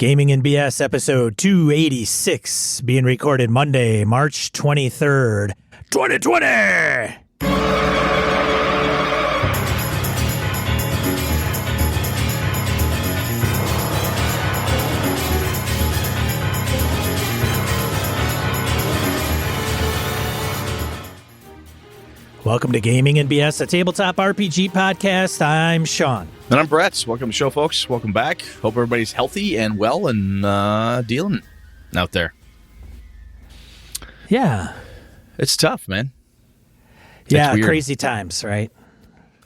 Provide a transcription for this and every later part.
Gaming and BS episode 286 being recorded Monday, March 23rd, 2020. Welcome to Gaming and BS, a tabletop RPG podcast. I'm Sean. And I'm Brett. Welcome to the show, folks. Welcome back. Hope everybody's healthy and well and dealing out there. Yeah. It's tough, man. Yeah, crazy times, right?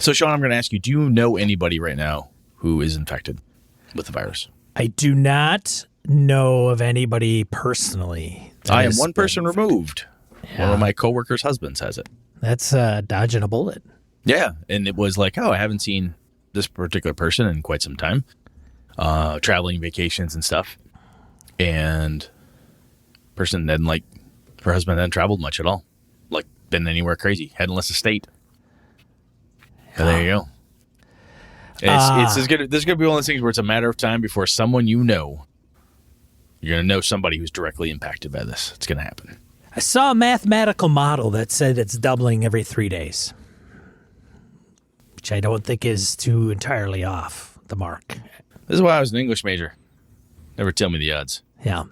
So, Sean, I'm going to ask you, do you know anybody right now who is infected with the virus? I do not know of anybody personally. I am one person removed. Yeah. One of my coworkers' husbands has it. That's dodging a bullet. Yeah, and it was like, I haven't seen this particular person in quite some time. Traveling, vacations and stuff. And person hadn't, her husband hadn't traveled much at all. Been anywhere crazy. Hadn't left the state. And there you go. And it's this is going to be one of those things where it's a matter of time before someone you know, you're going to know somebody who's directly impacted by this. It's going to happen. I saw a mathematical model that said it's doubling every 3 days, which I don't think is too entirely off the mark. This is why I was an English major. Never tell me the odds. Yeah.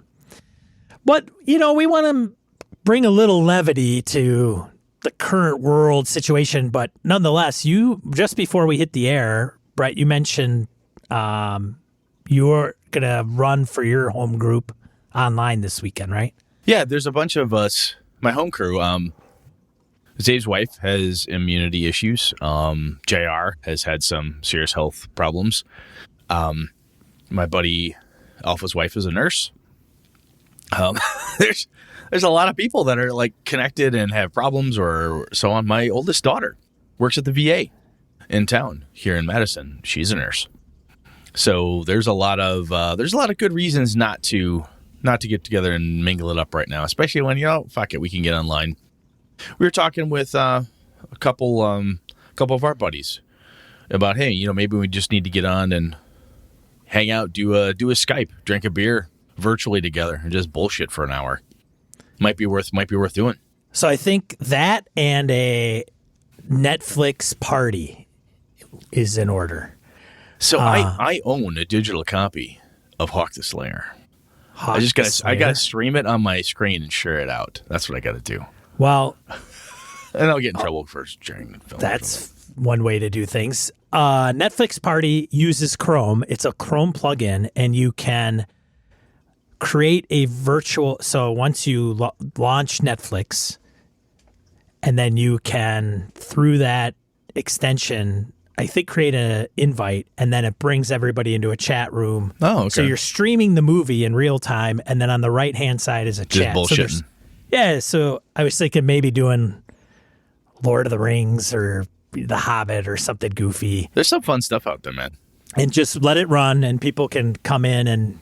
But, we want to bring a little levity to the current world situation. But nonetheless, just before we hit the air, Brett, you mentioned you're going to run for your home group online this weekend, right? Yeah, there's a bunch of us, my home crew. Zave's wife has immunity issues. JR has had some serious health problems. My buddy Alpha's wife is a nurse. There's a lot of people that are connected and have problems or so on. My oldest daughter works at the VA in town here in Madison. She's a nurse. So there's a lot of good reasons not to get together and mingle it up right now, especially when, fuck it, we can get online. We were talking with a couple of our buddies about, hey, maybe we just need to get on and hang out, do a Skype, drink a beer virtually together and just bullshit for an hour. Might be worth doing. So I think that and a Netflix party is in order. So I own a digital copy of Hawk the Slayer. I gotta stream it on my screen and share it out. That's what I gotta do. Well, and I'll get in trouble for sharing the film. That's one way to do things. Netflix Party uses Chrome. It's a Chrome plugin, and you can create a virtual. So once you launch Netflix, and then you can, through that extension, I think, create an invite, and then it brings everybody into a chat room. Oh, okay. So you're streaming the movie in real time, and then on the right-hand side is a chat. Just bullshitting. So I was thinking maybe doing Lord of the Rings or The Hobbit or something goofy. There's some fun stuff out there, man. And just let it run, and people can come in and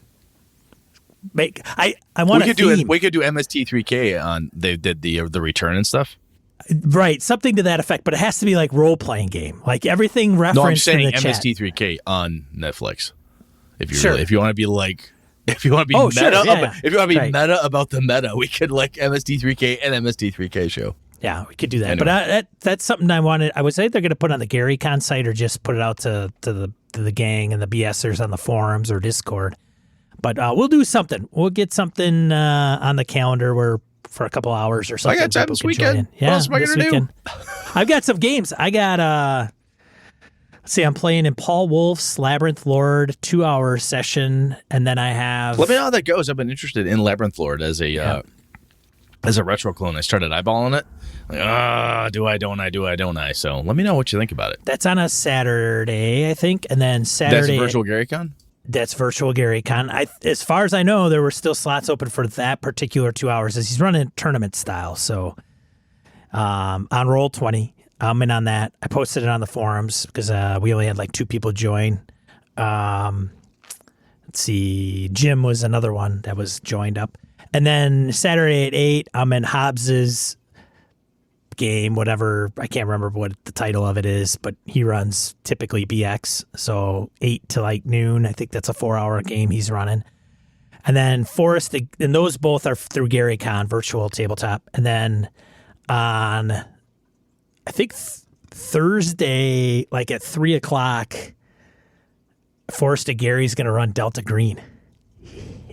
make. I want to theme. We could do MST3K on. They did the return and stuff. Right, something to that effect, but it has to be like role-playing game, like everything referenced in the chat. No, I'm saying MST3K on Netflix. If you sure. if you want to be meta about the meta, we could MST3K and MST3K show. Yeah, we could do that. Anyway. But that's something I wanted. I was either going to put on the GaryCon site or just put it out to the gang and the BSers on the forums or Discord. But we'll do something. We'll get something on the calendar where for a couple hours or something. I got time this weekend. Yeah, what else am I going to do? I've got some games. I got, let's see, I'm playing in Paul Wolf's Labyrinth Lord 2-hour session. And then I have... Let me know how that goes. I've been interested in Labyrinth Lord as a retro clone. I started eyeballing it. Do I? So let me know what you think about it. That's on a Saturday, I think. And then Saturday... That's virtual GaryCon? That's virtual GaryCon. As far as I know, there were still slots open for that particular 2 hours as he's running tournament style. So on Roll20, I'm in on that. I posted it on the forums because we only had 2 people join. Let's see. Jim was another one that was joined up. And then Saturday at 8, I'm in Hobbs's game, whatever. I can't remember what the title of it is, but he runs typically BX. So 8 to like noon. I think that's a 4-hour game he's running. And then Forest, and those both are through Gary Con, virtual tabletop. And then on, I think Thursday, like at 3:00, Forest of Gary's going to run Delta Green.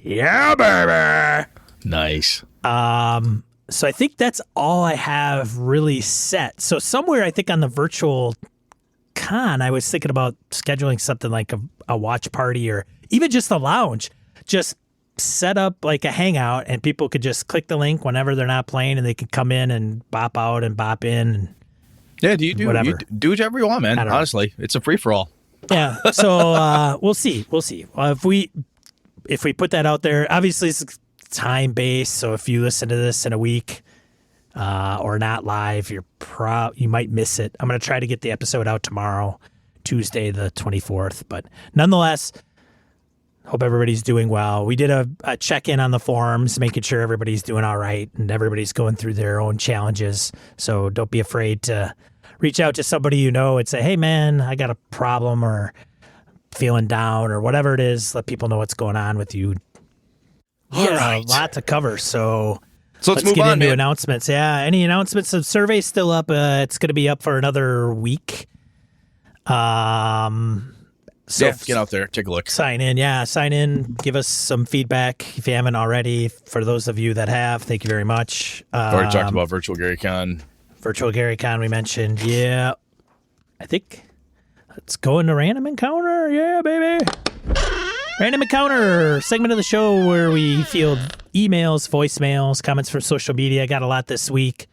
Yeah, baby. Nice. So I think that's all I have really set. So somewhere I think on the virtual con, I was thinking about scheduling something like a watch party or even just a lounge. Just set up like a hangout and people could just click the link whenever they're not playing and they could come in and bop out and bop in. And yeah, whatever. You do whatever you want, man. Honestly, it's a free-for-all. Yeah. So we'll see. If we put that out there, obviously it's time-based. So if you listen to this in a week or not live, you might miss it. I'm going to try to get the episode out tomorrow, Tuesday the 24th. But nonetheless, hope everybody's doing well. We did a check-in on the forums, making sure everybody's doing all right and everybody's going through their own challenges. So don't be afraid to reach out to somebody you know and say, hey, man, I got a problem or feeling down or whatever it is. Let people know what's going on with you. A lot to cover. So let's move get on, into man. announcements. Yeah, any announcements? The survey's still up. It's going to be up for another week. So get out there, take a look. Sign in, give us some feedback if you haven't already. For those of you that have, thank you very much. Already talked about Virtual Gary Con. Virtual Gary Con we mentioned. Yeah. I think let's go into Random Encounter. Yeah, baby. Random Encounter, segment of the show where we field emails, voicemails, comments from social media. Got a lot this week.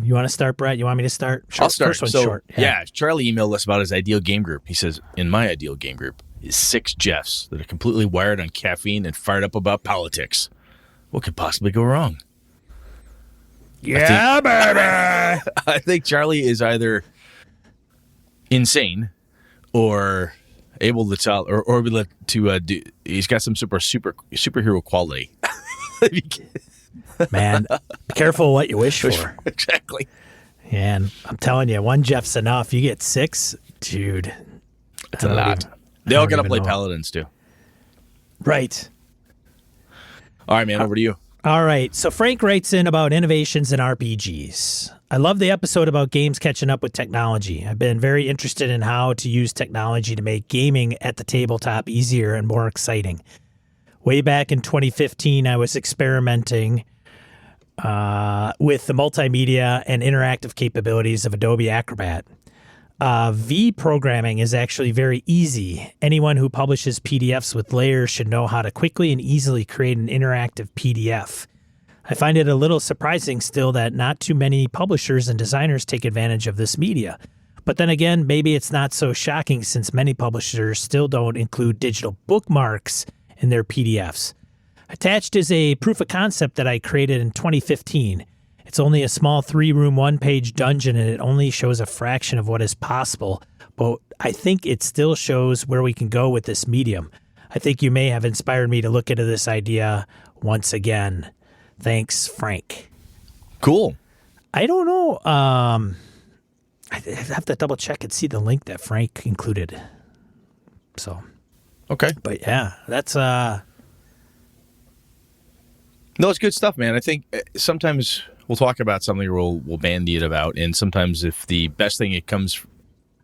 You want to start, Brett? You want me to start? I'll start. First one's so, short. Yeah, Charlie emailed us about his ideal game group. He says, in my ideal game group is 6 Jeffs that are completely wired on caffeine and fired up about politics. What could possibly go wrong? Yeah, baby. I think Charlie is either insane or able to tell, or do. He's got some superhero quality. Man, be careful what you wish for. Exactly. And I'm telling you, 1 Jeff's enough. You get 6, dude. It's a lot. They all got to play Paladins, too. Right. All right, man, over to you. All right. So Frank writes in about innovations in RPGs. I love the episode about games catching up with technology. I've been very interested in how to use technology to make gaming at the tabletop easier and more exciting. Way back in 2015, I was experimenting with the multimedia and interactive capabilities of Adobe Acrobat. V programming is actually very easy. Anyone who publishes PDFs with layers should know how to quickly and easily create an interactive PDF. I find it a little surprising still that not too many publishers and designers take advantage of this media. But then again, maybe it's not so shocking since many publishers still don't include digital bookmarks in their PDFs. Attached is a proof of concept that I created in 2015. It's only a small 3-room, 1-page dungeon, and it only shows a fraction of what is possible, but I think it still shows where we can go with this medium. I think you may have inspired me to look into this idea once again. Thanks, Frank. Cool. I don't know. I have to double check and see the link that Frank included. So, okay. But yeah, that's No, it's good stuff, man. I think sometimes we'll talk about something or we'll bandy it about, and sometimes if the best thing it comes,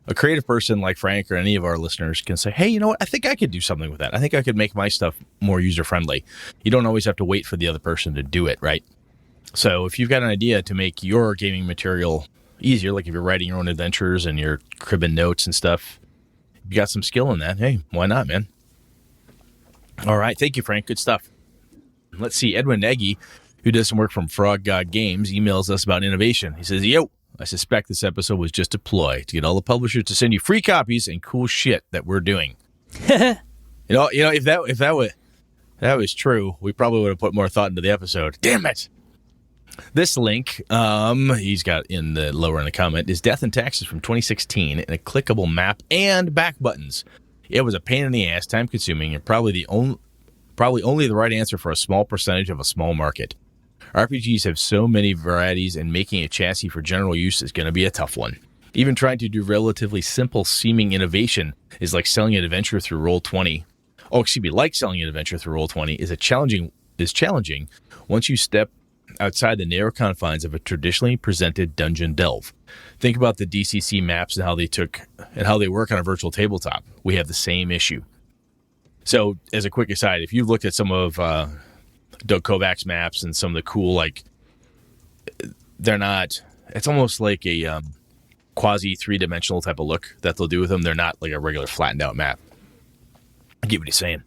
a creative person like Frank or any of our listeners can say, hey, you know what? I think I could do something with that. I think I could make my stuff more user-friendly. You don't always have to wait for the other person to do it, right? So if you've got an idea to make your gaming material easier, like if you're writing your own adventures and you're cribbing notes and stuff, you got some skill in that, hey, why not, man? All right. Thank you, Frank. Good stuff. Let's see. Edwin Nagy, who does some work from Frog God Games, emails us about innovation. He says, yo, I suspect this episode was just a ploy to get all the publishers to send you free copies and cool shit that we're doing. you know, if that was true, we probably would have put more thought into the episode. Damn it. This link, he's got in the lower in the comment, is Death and Taxes from 2016 and a clickable map and back buttons. It was a pain in the ass, time consuming, and probably only the right answer for a small percentage of a small market. RPGs have so many varieties, and making a chassis for general use is going to be a tough one. Even trying to do relatively simple seeming innovation is like selling an adventure through Roll20. like selling an adventure through Roll20 is challenging once you step outside the narrow confines of a traditionally presented dungeon delve. Think about the DCC maps and how they work on a virtual tabletop. We have the same issue. So, as a quick aside, if you've looked at some of Doug Kovac's maps and some of the cool, it's almost like a quasi three-dimensional type of look that they'll do with them. They're not like a regular flattened out map. I get what he's saying.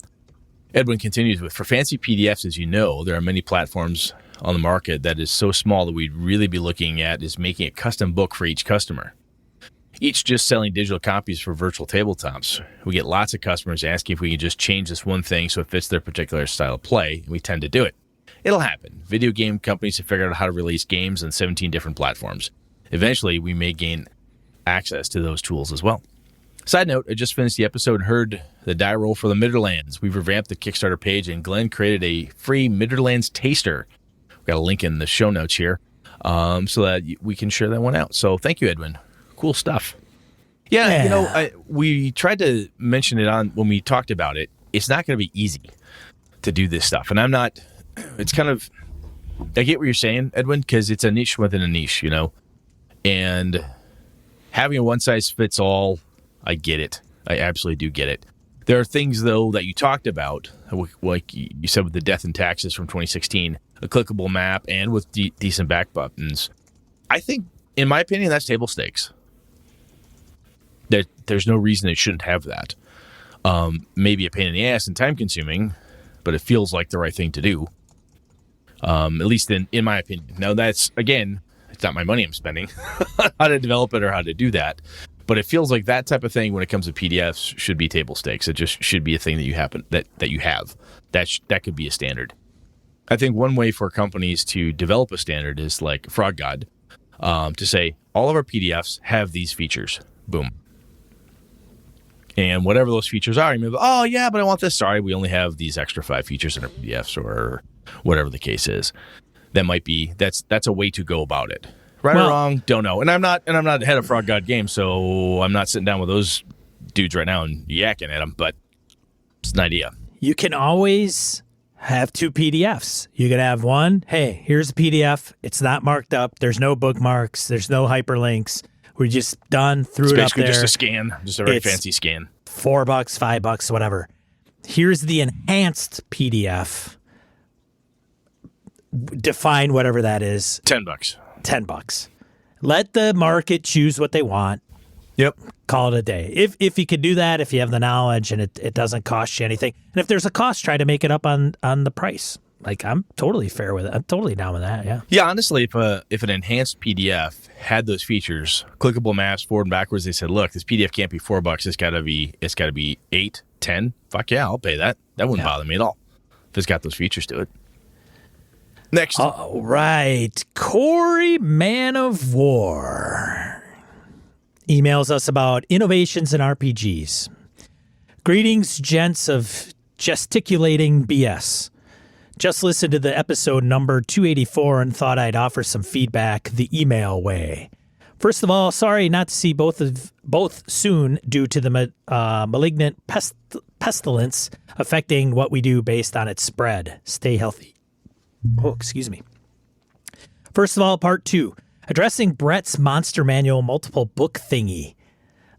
Edwin continues with, for fancy PDFs, as you know, there are many platforms on the market that is so small that we'd really be looking at is making a custom book for each customer. Each just selling digital copies for virtual tabletops. We get lots of customers asking if we can just change this one thing so it fits their particular style of play, and we tend to do it. It'll happen. Video game companies have figured out how to release games on 17 different platforms. Eventually, we may gain access to those tools as well. Side note, I just finished the episode and heard the die roll for the Midderlands. We've revamped the Kickstarter page, and Glenn created a free Midderlands taster. We've got a link in the show notes here so that we can share that one out. So thank you, Edwin. Cool stuff. Yeah. We tried to mention it on when we talked about it. It's not going to be easy to do this stuff. And it's kind of, I get what you're saying, Edwin, because it's a niche within a niche, and having a one size fits all, I get it. I absolutely do get it. There are things, though, that you talked about, like you said with the Death and Taxes from 2016, a clickable map, and with decent back buttons. I think, in my opinion, that's table stakes. There's no reason it shouldn't have that. Maybe a pain in the ass and time consuming, but it feels like the right thing to do. At least in my opinion. Now that's, again, it's not my money I'm spending how to develop it or how to do that. But it feels like that type of thing when it comes to PDFs should be table stakes. It just should be a thing that you have. That could be a standard. I think one way for companies to develop a standard is like Frog God, to say all of our PDFs have these features. Boom. And whatever those features are, you move, oh yeah, but I want this. Sorry, we only have these extra 5 features in our PDFs, or whatever the case is. That's a way to go about it. Right or wrong, don't know. And I'm not head of Frog God Games, so I'm not sitting down with those dudes right now and yakking at them, but it's an idea. You can always have 2 PDFs. You can have one, hey, here's a PDF. It's not marked up. There's no bookmarks. There's no hyperlinks. We're just done, threw it up there. It's basically just a scan, just a very fancy scan. $4, $5, whatever. Here's the enhanced PDF. Define whatever that is. $10. $10. Let the market choose what they want. Yep. Call it a day. If you could do that, if you have the knowledge and it doesn't cost you anything. And if there's a cost, try to make it up on the price. Like, I'm totally fair with it. I'm totally down with that, yeah. Yeah, honestly, if an enhanced PDF had those features, clickable maps forward and backwards, they said, look, this PDF can't be $4. It's gotta be 8, 10. Fuck yeah, I'll pay that. That wouldn't bother me at all if it's got those features to it. Next. All right. Corey Man of War emails us about innovations in RPGs. Greetings, gents of gesticulating BS. Just listened to the episode number 284 and thought I'd offer some feedback the email way. First of all, sorry not to see both soon due to the malignant pestilence affecting what we do based on its spread. Stay healthy. Oh, excuse me. First of all, part 2, addressing Brett's Monster Manual multiple book thingy.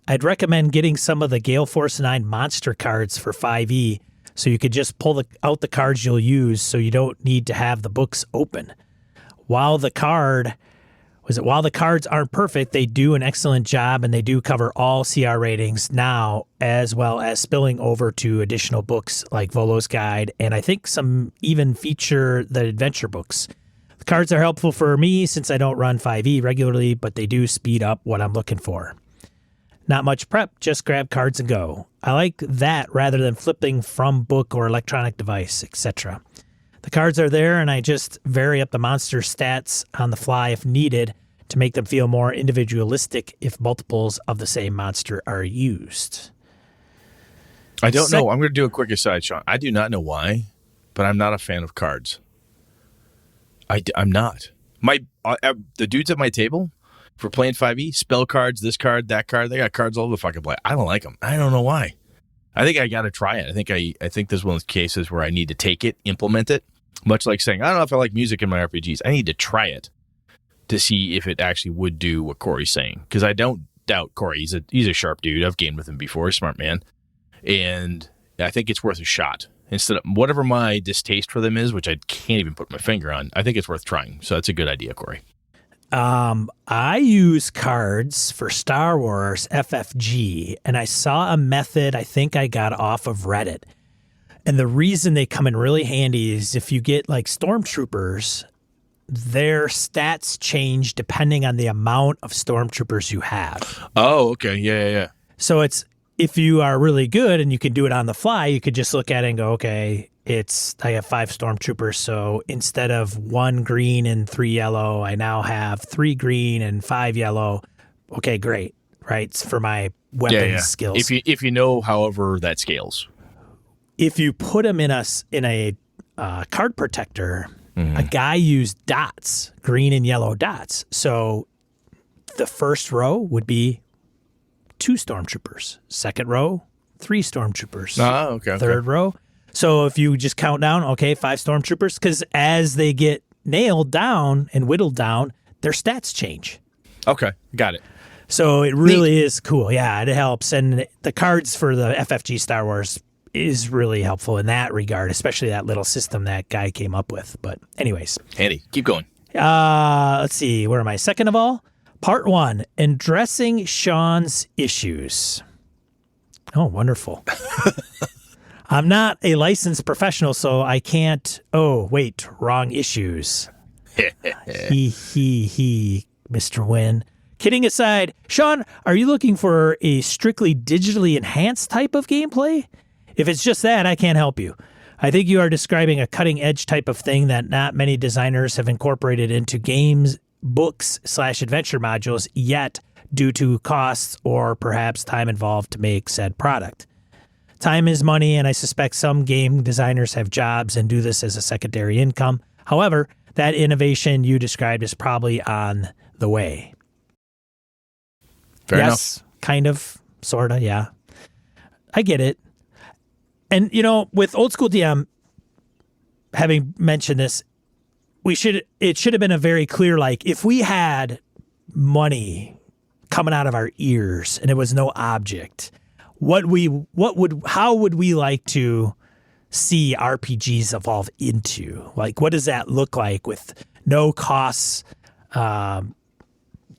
I'd recommend getting some of the Gale Force 9 monster cards for 5e so you could just pull out the cards you'll use so you don't need to have the books open. While the cards aren't perfect, they do an excellent job and they do cover all CR ratings now, as well as spilling over to additional books like Volo's Guide, and I think some even feature the adventure books. The cards are helpful for me since I don't run 5e regularly, but they do speed up what I'm looking for. Not much prep, just grab cards and go. I like that rather than flipping from book or electronic device, etc. The cards are there, and I just vary up the monster stats on the fly if needed to make them feel more individualistic if multiples of the same monster are used. I don't know. I'm going to do a quick aside, Sean. I do not know why, but I'm not a fan of cards. I'm not. The dudes at my table, if we're playing 5e, spell cards, this card, that card, they got cards all over the fucking place. I don't like them. I don't know why. I think I got to try it. I think there's one of those cases where I need to take it, implement it, much like saying, I don't know if I like music in my RPGs. I need to try it to see if it actually would do what Corey's saying. Because I don't doubt Corey. He's a sharp dude. I've gamed with him before. He's a smart man. And I think it's worth a shot. Instead of whatever my distaste for them is, which I can't even put my finger on, I think it's worth trying. So that's a good idea, Corey. I use cards for Star Wars FFG, and I saw a method I think I got off of Reddit. And the reason they come in really handy is if you get like stormtroopers, their stats change depending on the amount of stormtroopers you have. Oh, okay. Yeah. So it's, if you are really good and you can do it on the fly, you could just look at it and go, okay, I have 5 stormtroopers. So instead of 1 green and 3 yellow, I now have 3 green and 5 yellow. Okay, great. Right. It's for my weapons skills. If you know, however, that scales. If you put them in a card protector, a guy used dots, green and yellow dots. So the first row would be 2 stormtroopers. Second row, 3 stormtroopers. Okay. Third row. So if you just count down, okay, 5 stormtroopers, because as they get nailed down and whittled down, their stats change. Okay, got it. So it really is cool. Yeah, it helps. And the cards for the FFG Star Wars is really helpful in that regard, especially that little system that guy came up with. But anyways. Handy. Keep going. Let's see. Where am I? Second of all, part 1, addressing Sean's issues. Oh, wonderful. I'm not a licensed professional, so I can't. Oh, wait, wrong issues. He, Mr. Wynn. Kidding aside, Sean, are you looking for a strictly digitally enhanced type of gameplay? If it's just that, I can't help you. I think you are describing a cutting edge type of thing that not many designers have incorporated into games, books/adventure modules yet due to costs or perhaps time involved to make said product. Time is money, and I suspect some game designers have jobs and do this as a secondary income. However, that innovation you described is probably on the way. Fair enough. Kind of, sort of, yeah. I get it. And, with Old School DM, having mentioned this, it should have been a very clear, like, if we had money coming out of our ears and it was no object, how would we like to see RPGs evolve into? Like, what does that look like with no costs,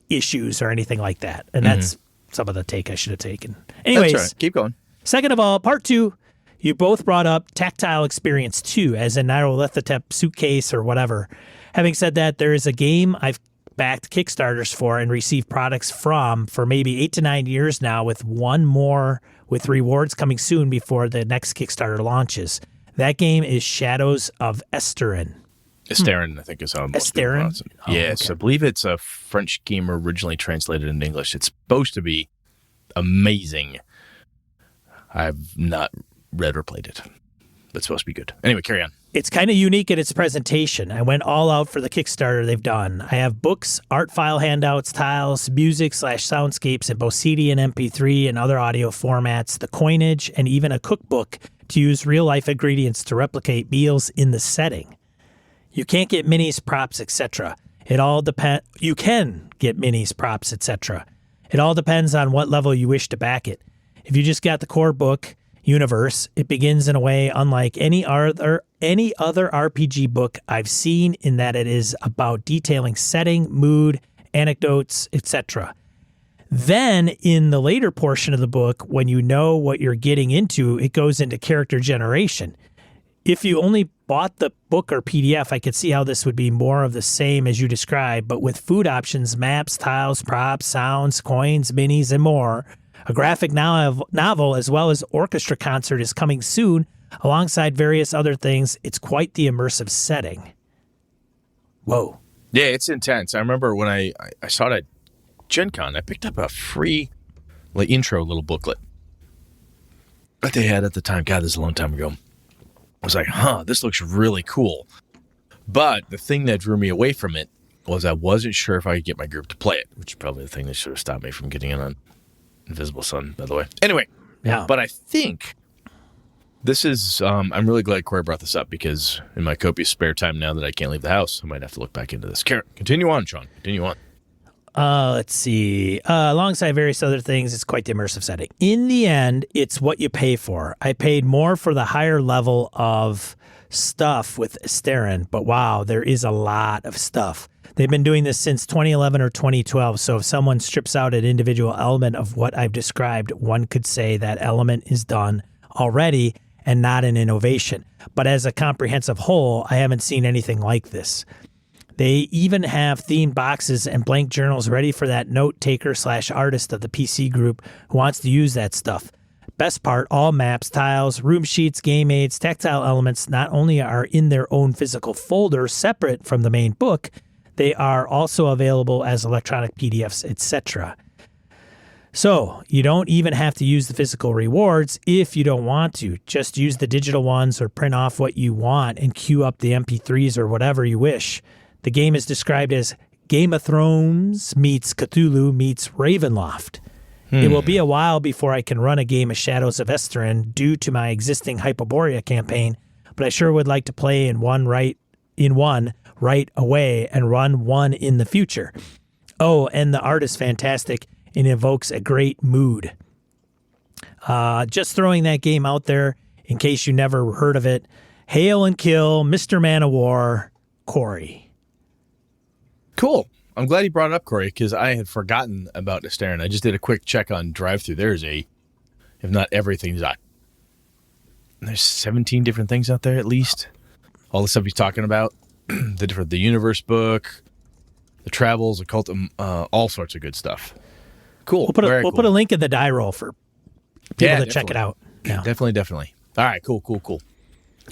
issues or anything like that? And that's some of the take I should have taken. Anyways, that's right. Keep going. Second of all, part 2, you both brought up tactile experience too, as in Nyarlathotep suitcase or whatever. Having said that, there is a game I've backed Kickstarters for and received products from for maybe 8 to 9 years now, with one more with rewards coming soon before the next Kickstarter launches. That game is Shadows of Esteren. Esteren, I think is how most people pronounce it. Yes, okay. I believe it's a French game originally translated into English. It's supposed to be amazing. I've not read or played it. That's supposed to be good. Anyway, carry on. It's kind of unique in its presentation. I went all out for the Kickstarter they've done. I have books, art file handouts, tiles, music/soundscapes in both CD and MP3 and other audio formats, the coinage, and even a cookbook to use real-life ingredients to replicate meals in the setting. You can't get minis, props, etc. You can get minis, props, etc. It all depends on what level you wish to back it. If you just got the core book universe, it begins in a way unlike any other RPG book I've seen, in that it is about detailing setting, mood, anecdotes, etc. Then in the later portion of the book, when you know what you're getting into, it goes into character generation. If you only bought the book or PDF, I could see how this would be more of the same as you described, but with food options, maps, tiles, props, sounds, coins, minis, and more. A graphic novel as well as orchestra concert is coming soon, alongside various other things. It's quite the immersive setting. Whoa. Yeah, it's intense. I remember when I saw it at Gen Con, I picked up a free intro little booklet that they had at the time. God, this is a long time ago. I was like, this looks really cool. But the thing that drew me away from it was I wasn't sure if I could get my group to play it, which is probably the thing that should have stopped me from getting in on Invisible Sun, by the way. Anyway, yeah. But I think This is, I'm really glad Corey brought this up because in my copious spare time now that I can't leave the house, I might have to look back into this. Continue on, Sean. Continue on. Let's see. Alongside various other things, it's quite the immersive setting. In the end, it's what you pay for. I paid more for the higher level of stuff with Astarion, but wow, there is a lot of stuff. They've been doing this since 2011 or 2012, so if someone strips out an individual element of what I've described, one could say that element is done already and not an innovation. But as a comprehensive whole, I haven't seen anything like this. They even have themed boxes and blank journals ready for that note taker / artist of the PC group who wants to use that stuff. Best part, all maps, tiles, room sheets, game aids, tactile elements not only are in their own physical folder separate from the main book, they are also available as electronic PDFs, etc. So you don't even have to use the physical rewards if you don't want to. Just use the digital ones or print off what you want and queue up the MP3s or whatever you wish. The game is described as Game of Thrones meets Cthulhu meets Ravenloft. It will be a while before I can run a game of Shadows of Esteren due to my existing Hyperborea campaign, but I sure would like to play in one right away and run one in the future. Oh, and the art is fantastic and evokes a great mood. Just throwing that game out there in case you never heard of it. Hail and kill, Mr. Man of War, Corey. Cool. I'm glad you brought it up, Corey, because I had forgotten about Astarion. I just did a quick check on drive-thru. There's if not everything's out. There's 17 different things out there at least. All the stuff he's talking about, the universe book, the travels, occultum, all sorts of good stuff. Cool. We'll put a link in the die roll for people to check it out. Yeah. Definitely. All right, cool. All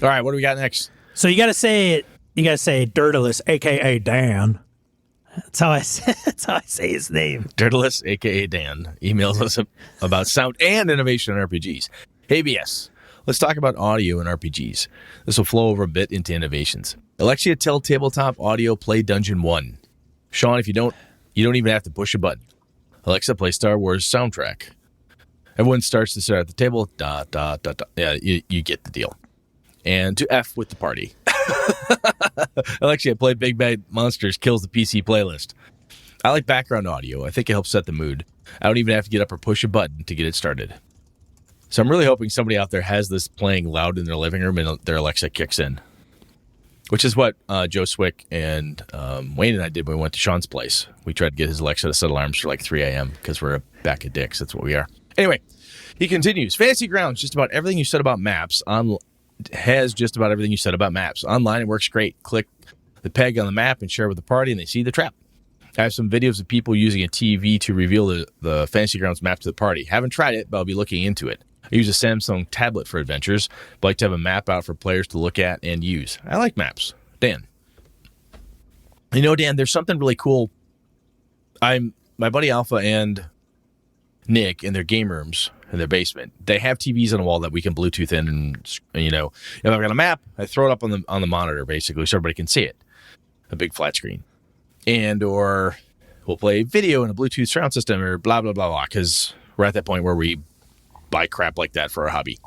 right, what do we got next? So you got to say Dirtilus, aka Dan. That's how I say his name. Dirtilus, a.k.a. Dan, emails us about sound and innovation in RPGs. Hey, BS, let's talk about audio in RPGs. This will flow over a bit into innovations. Alexia, tell Tabletop Audio play Dungeon 1. Sean, if you don't even have to push a button. Alexa, play Star Wars soundtrack. Everyone starts to start at the table. Yeah, you get the deal. And to F with the party. Alexia, play Big Bad Monsters kills the PC playlist. I like background audio. I think it helps set the mood. I don't even have to get up or push a button to get it started. So I'm really hoping somebody out there has this playing loud in their living room and their Alexa kicks in. Which is what Joe Swick and Wayne and I did when we went to Sean's place. We tried to get his Alexa to set alarms for like 3 a.m. because we're a back of dicks. That's what we are. Anyway, he continues. Fantasy Grounds, just about everything you said about maps has just about everything you said about maps. Online, it works great. Click the peg on the map and share with the party, and they see the trap. I have some videos of people using a TV to reveal the Fantasy Grounds map to the party. Haven't tried it, but I'll be looking into it. I use a Samsung tablet for adventures, but like to have a map out for players to look at and use. I like maps. Dan. Dan, there's something really cool. My buddy Alpha and Nick in their game rooms in their basement, they have TVs on the wall that we can Bluetooth in, and if I've got a map, I throw it up on the monitor basically so everybody can see it, a big flat screen, or we'll play video in a Bluetooth surround system or blah blah blah blah because we're at that point where we buy crap like that for our hobby.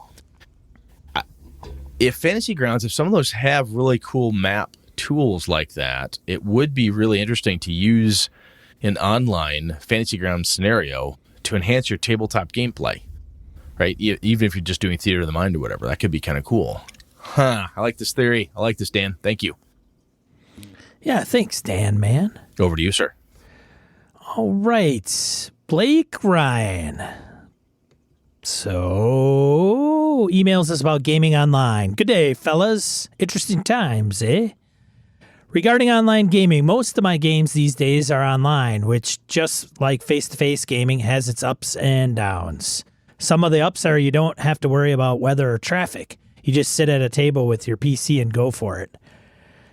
If Fantasy Grounds, if some of those have really cool map tools like that, it would be really interesting to use an online Fantasy Grounds scenario to enhance your tabletop gameplay, right? Even if you're just doing theater of the mind or whatever, that could be kind of cool. I like this theory. I like this, Dan. Thank you. Yeah, thanks, Dan, man. Over to you, sir. All right. Blake Ryan. So, emails us about gaming online. Good day, fellas. Interesting times, eh? Regarding online gaming, most of my games these days are online, which, just like face-to-face gaming, has its ups and downs. Some of the ups are you don't have to worry about weather or traffic. You just sit at a table with your PC and go for it.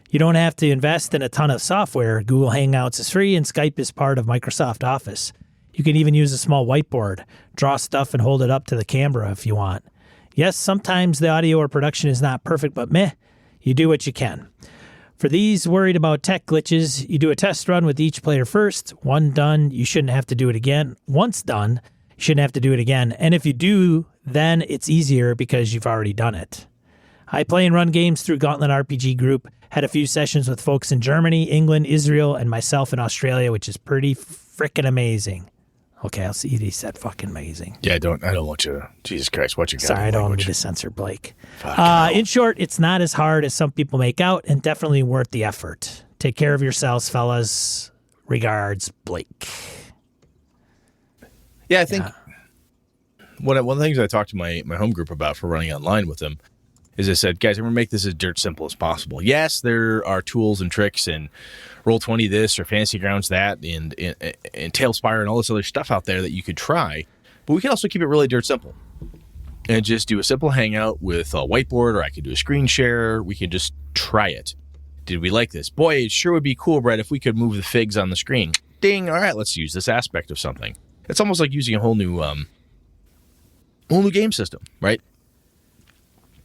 You don't have to invest in a ton of software. Google Hangouts is free and Skype is part of Microsoft Office. You can even use a small whiteboard, draw stuff and hold it up to the camera if you want. Yes, sometimes the audio or production is not perfect, but meh, you do what you can. For these worried about tech glitches, you do a test run with each player first. One done, you shouldn't have to do it again. Once done, you shouldn't have to do it again. And if you do then it's easier because you've already done it. I play and run games through Gauntlet RPG Group. Had a few sessions with folks in Germany, England, Israel, and myself in Australia, which is pretty freaking amazing. Okay, I'll see. He said fucking amazing. Yeah, I don't want you. Jesus Christ, what you got? Sorry, I don't want me to censor Blake. No. In short, it's not as hard as some people make out, and definitely worth the effort. Take care of yourselves, fellas. Regards, Blake. Yeah, I think one of the things I talked to my home group about for running online with them is I said, guys, I'm going to make this as dirt simple as possible. Yes, there are tools and tricks and Roll20 this or Fantasy Grounds that and Tailspire and all this other stuff out there that you could try, but we can also keep it really dirt simple and just do a simple hangout with a whiteboard, or I could do a screen share. We could just try it. Did we like this? Boy, it sure would be cool, Brett, if we could move the figs on the screen. Ding. All right, let's use this aspect of something. It's almost like using a whole new game system, right?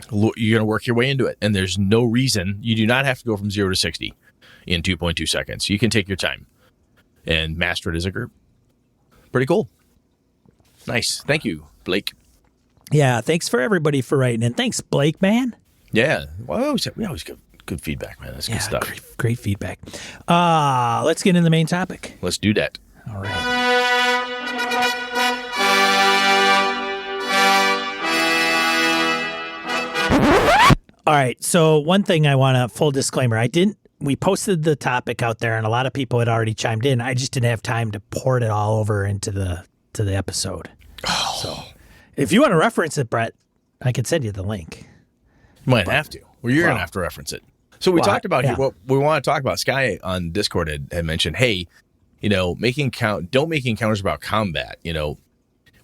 You're going to work your way into it, and there's no reason. You do not have to go from 0 to 60 in 2.2 seconds. You can take your time and master it as a group. Pretty cool. Nice. Thank you, Blake. Yeah, thanks for everybody for writing in. Thanks, Blake, man. Yeah. Well, we always get good feedback, man. That's good stuff. Great feedback. Let's get into the main topic. Let's do that. All right. All right. So one thing I want to full disclaimer. We posted the topic out there and a lot of people had already chimed in. I just didn't have time to port it all over into the episode. Oh. So if you want to reference it, Brett, I could send you the link. You might have to. Well, you're going to have to reference it. So we talked about what we want to talk about. Sky on Discord had mentioned, hey, don't make encounters about combat.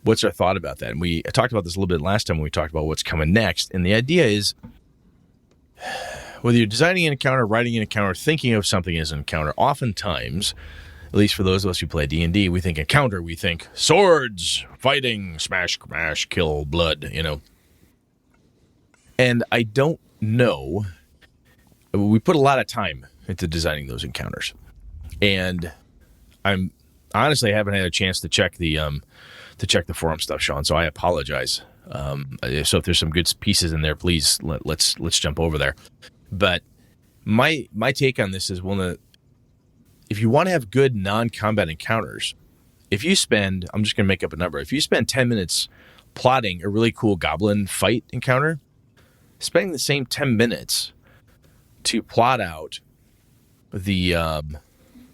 What's our thought about that? And I talked about this a little bit last time when we talked about what's coming next. And the idea is, whether you're designing an encounter, writing an encounter, thinking of something as an encounter, oftentimes, at least for those of us who play D&D, we think encounter, we think swords, fighting, smash, kill, blood, And I don't know. We put a lot of time into designing those encounters. And I haven't had a chance to check the forum stuff, Sean, so I apologize. So if there's some good pieces in there, please let's jump over there. But my take on this is, if you want to have good non-combat encounters, if you spend, I'm just going to make up a number, if you spend 10 minutes plotting a really cool goblin fight encounter, spending the same 10 minutes to plot out the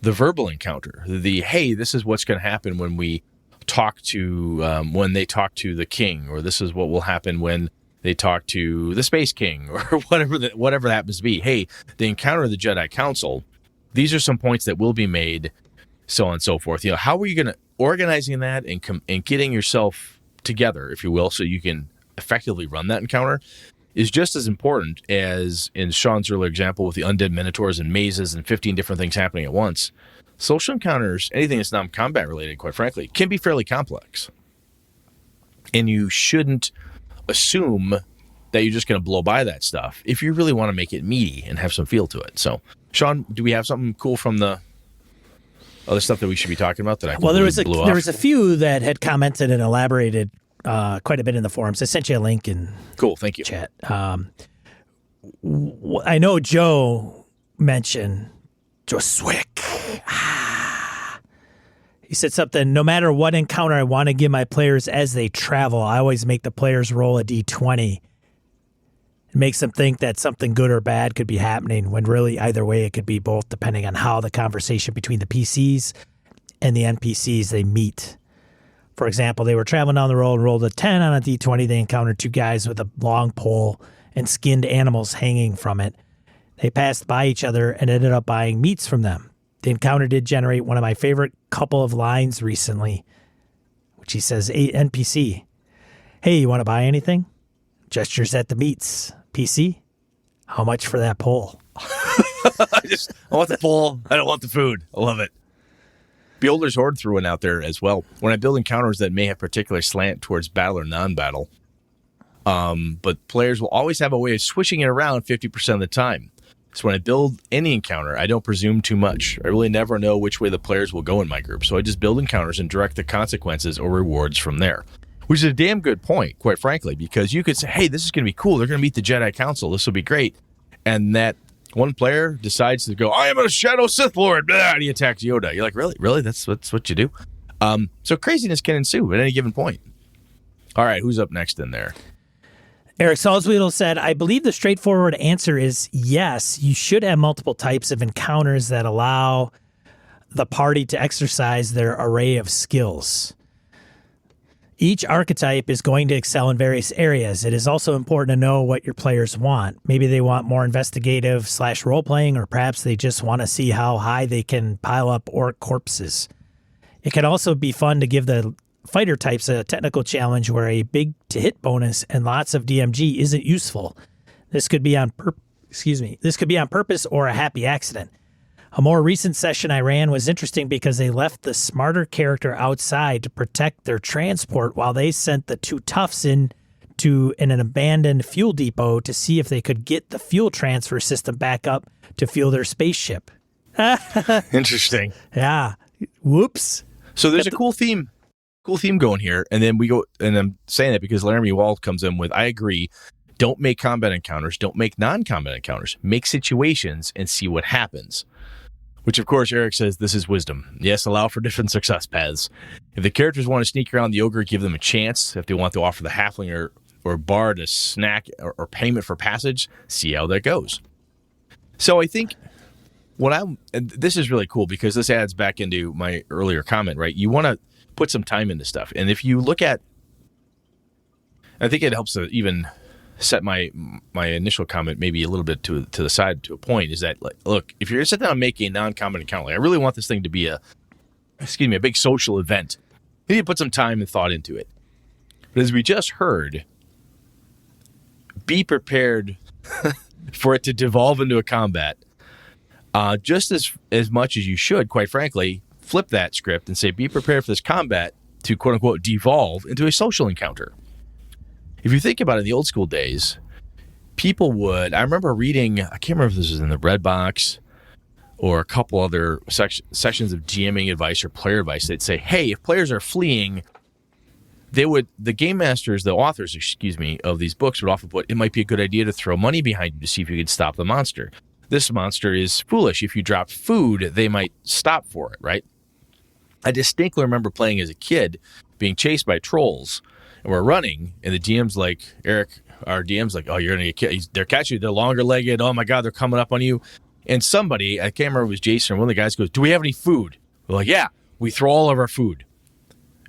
verbal encounter, hey, this is what's going to happen when we talk to when they talk to the king, or this is what will happen when they talk to the Space King, or whatever that happens to be. Hey, the encounter of the Jedi Council, these are some points that will be made, so on and so forth. How are you going to organizing that and getting yourself together, if you will, so you can effectively run that encounter is just as important as in Sean's earlier example with the undead minotaurs and mazes and 15 different things happening at once. Social encounters, anything that's non-combat related, quite frankly, can be fairly complex. And you shouldn't assume that you're just going to blow by that stuff if you really want to make it meaty and have some feel to it. So, Sean, do we have something cool from the other stuff that we should be talking about that there was a few that had commented and elaborated quite a bit in the forums. I sent you a link in cool, thank you. Chat. I know Joe mentioned Joe Swick. He said something, no matter what encounter I want to give my players as they travel, I always make the players roll a d20. It makes them think that something good or bad could be happening, when really either way it could be both, depending on how the conversation between the PCs and the NPCs they meet. For example, they were traveling down the road and rolled a 10 on a d20. They encountered two guys with a long pole and skinned animals hanging from it. They passed by each other and ended up buying meats from them. The encounter did generate one of my favorite couple of lines recently, which he says, NPC, hey, you want to buy anything? Gestures at the meats. PC, how much for that pole? I want the pole. I don't want the food. I love it. Beholder's Horde threw one out there as well. When I build encounters that may have particular slant towards battle or non-battle, but players will always have a way of switching it around 50% of the time. So when I build any encounter, I don't presume too much. I really never know which way the players will go in my group. So I just build encounters and direct the consequences or rewards from there. which is a damn good point, quite frankly, because you could say, hey, this is going to be cool. They're going to meet the Jedi Council. This will be great. And that one player decides to go, I am a Shadow Sith Lord, blah, and he attacks Yoda. You're like, really? Really? That's what you do? So craziness can ensue at any given point. All right, who's up next in there? Eric Salzwedel said, I believe the straightforward answer is yes, you should have multiple types of encounters that allow the party to exercise their array of skills. Each archetype is going to excel in various areas. It is also important to know what your players want. Maybe they want more investigative / role-playing, or perhaps they just want to see how high they can pile up orc corpses. It can also be fun to give the fighter types a technical challenge where a big to hit bonus and lots of DMG isn't useful. This could be on purpose or a happy accident. A more recent session I ran was interesting because they left the smarter character outside to protect their transport while they sent the two toughs in an abandoned fuel depot to see if they could get the fuel transfer system back up to fuel their spaceship. Interesting. Yeah. Whoops. So there's a cool theme going here, and then we go, and I'm saying that because Laramie Wald comes in with, I agree, don't make combat encounters, don't make non-combat encounters, make situations and see what happens. Which, of course, Eric says this is wisdom. Yes, allow for different success paths. If the characters want to sneak around the ogre, give them a chance. If they want to offer the halfling or bard a snack or payment for passage, see how that goes. So I think and this is really cool because this adds back into my earlier comment, right? You want to put some time into stuff. And if you look at, I think it helps to even set my initial comment maybe a little bit to the side to a point, is that, like, look, if you're going to sit down and make a non-combat encounter, like, I really want this thing to be a big social event, you need to put some time and thought into it. But as we just heard, be prepared for it to devolve into a combat just as much as you should, quite frankly. Flip that script and say, be prepared for this combat to, quote unquote, devolve into a social encounter. If you think about it, in the old school days, people would, I remember reading, I can't remember if this was in the Red Box or a couple other sections of GMing advice or player advice. They'd say, hey, if players are fleeing, the game masters, the authors, of these books would often put, it might be a good idea to throw money behind you to see if you could stop the monster. This monster is foolish. If you drop food, they might stop for it, right? I distinctly remember playing as a kid, being chased by trolls, and we're running, and the DM's like, Eric, our DM's like, oh, you're going to get killed. They're catching you. They're longer-legged. Oh, my God, they're coming up on you. And somebody, I can't remember if it was Jason, or one of the guys goes, do we have any food? We're like, yeah, we throw all of our food.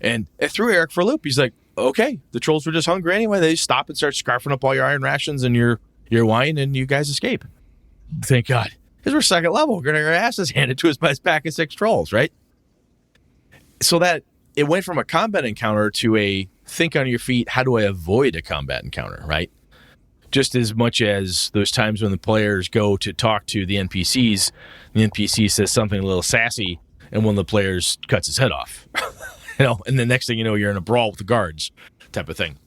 And it threw Eric for a loop. He's like, okay, the trolls were just hungry anyway. They just stop and start scarfing up all your iron rations and your wine, and you guys escape. Thank God. Because we're second level. We're going to get our asses handed to us by this pack of 6 trolls, right? So that it went from a combat encounter to a think on your feet, how do I avoid a combat encounter, right? Just as much as those times when the players go to talk to the NPCs, the NPC says something a little sassy, and one of the players cuts his head off. And the next thing you know, you're in a brawl with the guards type of thing.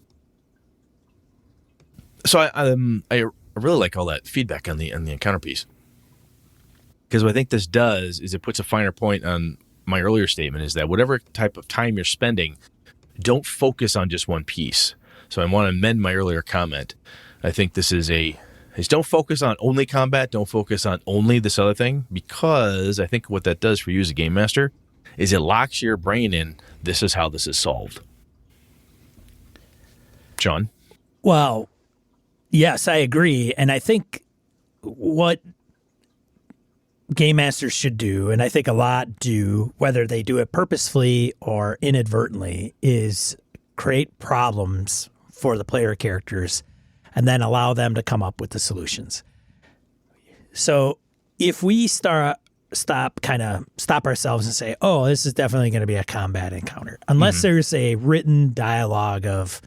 So I really like all that feedback on the encounter piece. Because what I think this does is it puts a finer point on my earlier statement, is that whatever type of time you're spending, don't focus on just one piece. So I want to amend my earlier comment. I think this is don't focus on only combat, don't focus on only this other thing, because I think what that does for you as a game master is it locks your brain in, this is how this is solved. John? Well, yes, I agree. And I think what game masters should do, and I think a lot do, whether they do it purposefully or inadvertently, is create problems for the player characters and then allow them to come up with the solutions. So if we stop ourselves and say, oh, this is definitely going to be a combat encounter, unless there's a written dialogue of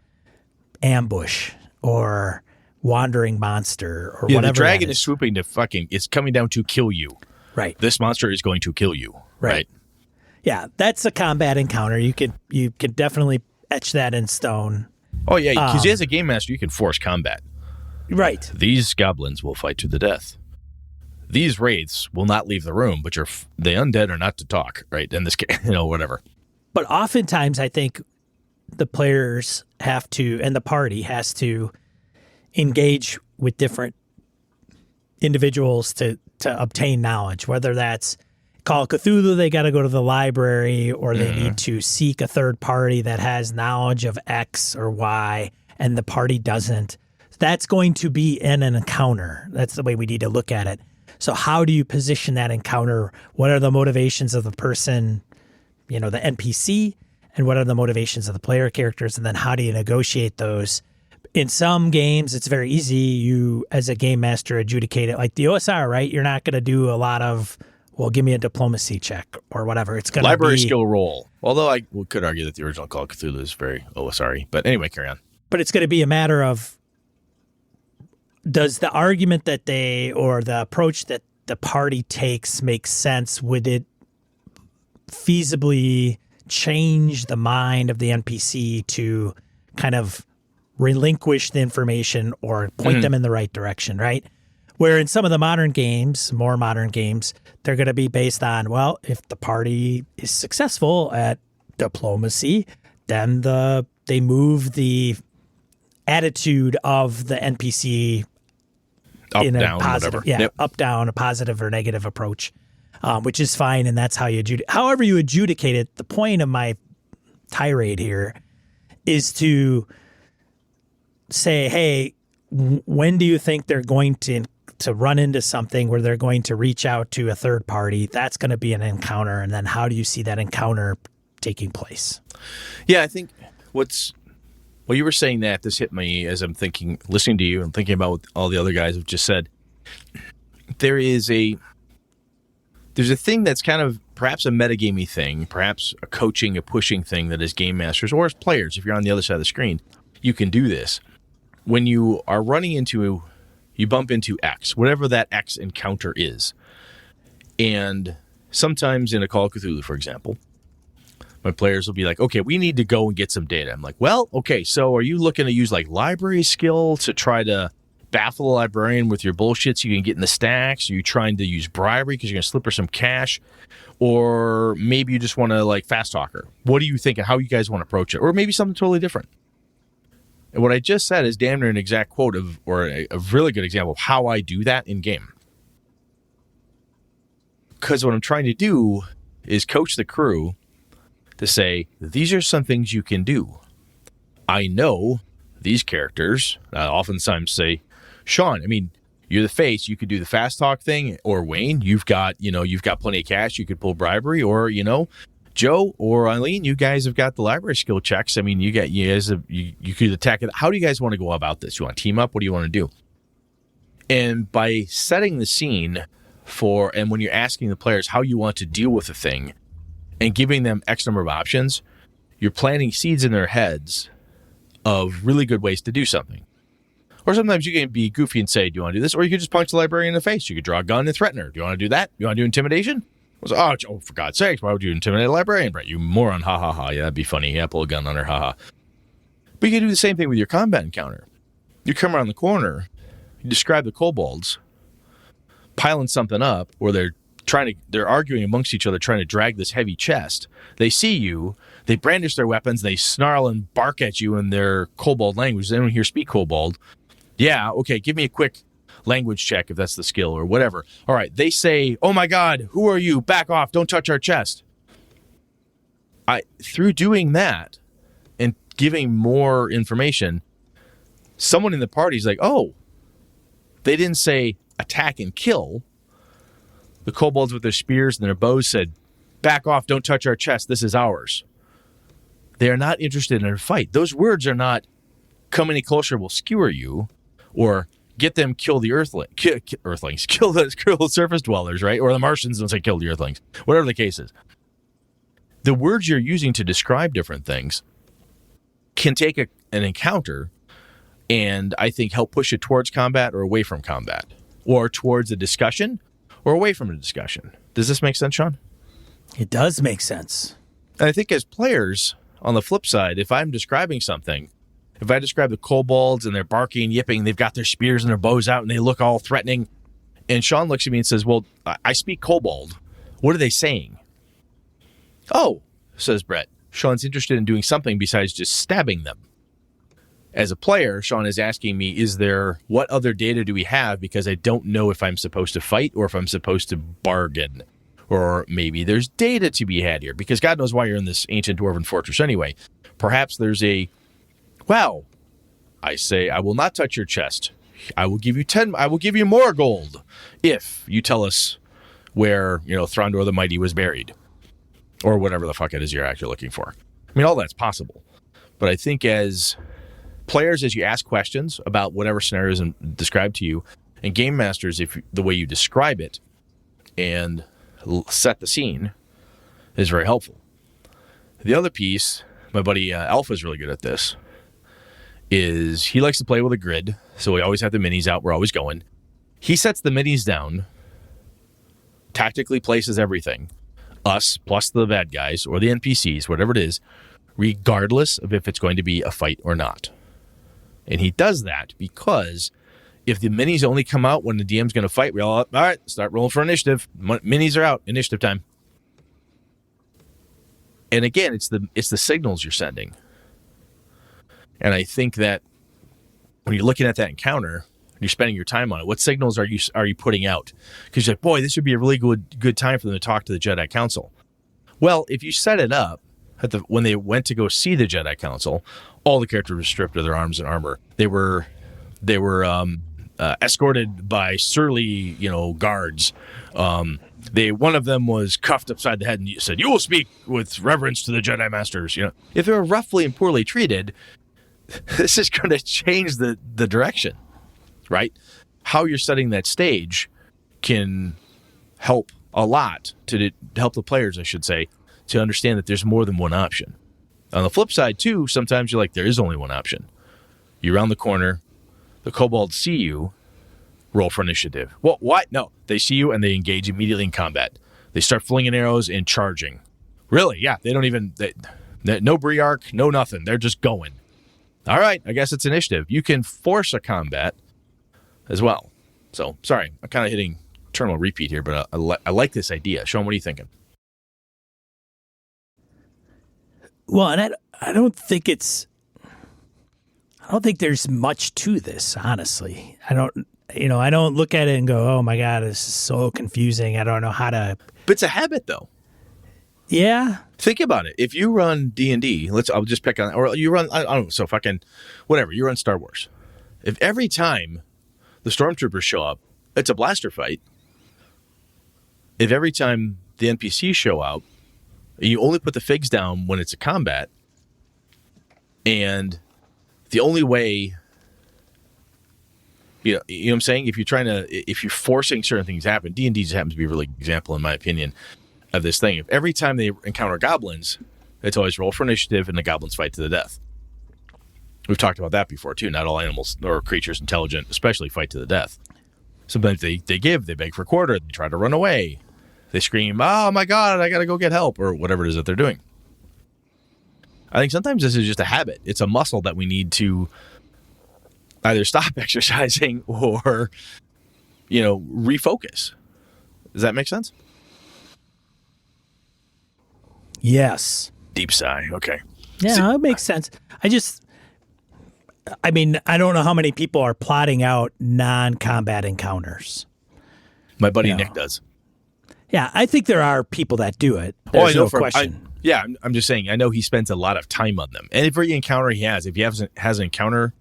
ambush or wandering monster or whatever. The dragon is swooping to it's coming down to kill you. Right. This monster is going to kill you. Right. Yeah, that's a combat encounter. You could definitely etch that in stone. Oh, yeah, because as a game master, you can force combat. Right. These goblins will fight to the death. These wraiths will not leave the room, but the undead are not to talk, right? In this case, whatever. But oftentimes, I think the players have to, and the party has to engage with different individuals to obtain knowledge, whether that's Call of Cthulhu, they got to go to the library, or they need to seek a third party that has knowledge of X or Y, and the party doesn't. That's going to be in an encounter. That's the way we need to look at it. So how do you position that encounter? What are the motivations of the person, the NPC, and what are the motivations of the player characters? And then how do you negotiate those? In some games, it's very easy. You, as a game master, adjudicate it. Like the OSR, right? You're not going to do a lot of, well, give me a diplomacy check or whatever. It's going to be library skill roll. Although I could argue that the original Call of Cthulhu is very OSR-y. But anyway, carry on. But it's going to be a matter of, does the argument that or the approach that the party takes make sense? Would it feasibly change the mind of the NPC to kind of relinquish the information or point them in the right direction, right? Where in some of the more modern games, they're going to be based on, well, if the party is successful at diplomacy, then they move the attitude of the NPC Up, in a down, positive, whatever. up, down, a positive or negative approach, which is fine, and that's how you adjudicate. However you adjudicate it, the point of my tirade here is to say, hey, when do you think they're going to run into something where they're going to reach out to a third party? That's going to be an encounter, and then how do you see that encounter taking place? Yeah, I think you were saying that, this hit me as I'm thinking, listening to you and thinking about what all the other guys have just said. There's a thing that's kind of perhaps a metagamey thing, perhaps a coaching, a pushing thing that as game masters or as players, if you're on the other side of the screen, you can do this. When you are you bump into X, whatever that X encounter is. And sometimes in a Call of Cthulhu, for example, my players will be like, okay, we need to go and get some data. I'm like, well, okay, so are you looking to use like library skill to try to baffle the librarian with your bullshit so you can get in the stacks? Are you trying to use bribery because you're going to slip her some cash? Or maybe you just want to like fast talk her. What do you think and how you guys want to approach it? Or maybe something totally different. And what I just said is damn near an exact quote or a really good example of how I do that in game. Because what I'm trying to do is coach the crew to say, these are some things you can do. I know these characters oftentimes say, Sean, I mean, you're the face. You could do the fast talk thing, or Wayne, you've got plenty of cash. You could pull bribery, or, Joe or Eileen, you guys have got the library skill checks. I mean, you could attack it. How do you guys want to go about this? You want to team up? What do you want to do? And by setting the scene and when you're asking the players how you want to deal with a thing and giving them X number of options, you're planting seeds in their heads of really good ways to do something. Or sometimes you can be goofy and say, do you want to do this? Or you could just punch the librarian in the face. You could draw a gun and threaten her. Do you want to do that? You want to do intimidation? I was like, oh, for God's sakes, why would you intimidate a librarian, Brett? You moron, ha, ha, ha. Yeah, that'd be funny. Yeah, pull a gun on her, ha, ha. But you can do the same thing with your combat encounter. You come around the corner, you describe the kobolds piling something up, or they're arguing amongst each other, trying to drag this heavy chest. They see you, they brandish their weapons, they snarl and bark at you in their kobold language. They don't hear speak kobold. Yeah, okay, give me a quick language check if that's the skill or whatever. All right, they say, oh my God, who are you? Back off, don't touch our chest. Through doing that and giving more information, someone in the party is like, oh, they didn't say attack and kill. The kobolds with their spears and their bows said, back off, don't touch our chest, this is ours. They are not interested in a fight. Those words are not, come any closer, we'll skewer you, or get them, kill the earthlings, kill the surface dwellers, right? Or the Martians, don't say kill the earthlings, whatever the case is. The words you're using to describe different things can take an encounter and I think help push it towards combat or away from combat, or towards a discussion or away from a discussion. Does this make sense, Sean? It does make sense. And I think as players, on the flip side, if I'm describing something, if I describe the kobolds and they're barking, yipping, they've got their spears and their bows out and they look all threatening, and Sean looks at me and says, well, I speak kobold. What are they saying? Oh, says Brett, Sean's interested in doing something besides just stabbing them. As a player, Sean is asking me, what other data do we have? Because I don't know if I'm supposed to fight or if I'm supposed to bargain. Or maybe there's data to be had here, because God knows why you're in this ancient dwarven fortress anyway. Perhaps there's I say, I will not touch your chest. I will give you more gold if you tell us where, Throndor the Mighty was buried. Or whatever the fuck it is you're actually looking for. I mean, all that's possible. But I think as players, as you ask questions about whatever scenario is described to you, and game masters, if the way you describe it and set the scene, is very helpful. The other piece, my buddy Alpha is really good at this, is he likes to play with a grid, so we always have the minis out, we're always going. He sets the minis down, tactically places everything, us plus the bad guys or the NPCs, whatever it is, regardless of if it's going to be a fight or not. And he does that because if the minis only come out when the DM's going to fight, we all right, start rolling for initiative. Minis are out, initiative time. And again, it's the signals you're sending. And I think that when you're looking at that encounter, and you're spending your time on it, what signals are you putting out? Because you're like, boy, this would be a really good time for them to talk to the Jedi Council. Well, if you set it up when they went to go see the Jedi Council, all the characters were stripped of their arms and armor. They were escorted by surly, guards. One of them was cuffed upside the head and said, "You will speak with reverence to the Jedi Masters." If they were roughly and poorly treated, this is going to change the direction, right? How you're setting that stage can help a lot to help the players, I should say, to understand that there's more than one option. On the flip side, too, sometimes you're like, there is only one option. You round the corner, the kobolds see you, roll for initiative. Well, what? No, they see you and they engage immediately in combat. They start flinging arrows and charging. Really? Yeah, they don't even, no Briarch, no nothing. They're just going. All right, I guess it's initiative. You can force a combat as well. So, sorry, I'm kind of hitting terminal repeat here, but I like this idea. Sean, what are you thinking? Well, and I don't think there's much to this, honestly. I don't look at it and go, oh my God, this is so confusing. I don't know how to. But it's a habit, though. Yeah. Think about it. If you run D&D, I'll just pick on, or you run, I don't know, so fucking, whatever, you run Star Wars. If every time the stormtroopers show up, it's a blaster fight. If every time the NPCs show up, you only put the figs down when it's a combat, and the only way, you know what I'm saying? If you're forcing certain things to happen, D&D just happens to be a really good example, in my opinion, of this thing. If every time they encounter goblins, it's always roll for initiative and the goblins fight to the death. We've talked about that before, too. Not all animals or creatures intelligent, especially, fight to the death. Sometimes they beg for quarter, they try to run away. They scream, "Oh my God, I got to go get help," or whatever it is that they're doing. I think sometimes this is just a habit. It's a muscle that we need to either stop exercising or, refocus. Does that make sense? Yes. Deep sigh. Okay. Yeah, it makes sense. I don't know how many people are plotting out non-combat encounters. My buddy Nick does. Yeah, I think there are people that do it. I know no question. I'm just saying, I know he spends a lot of time on them. And every encounter he has, if he has an encounter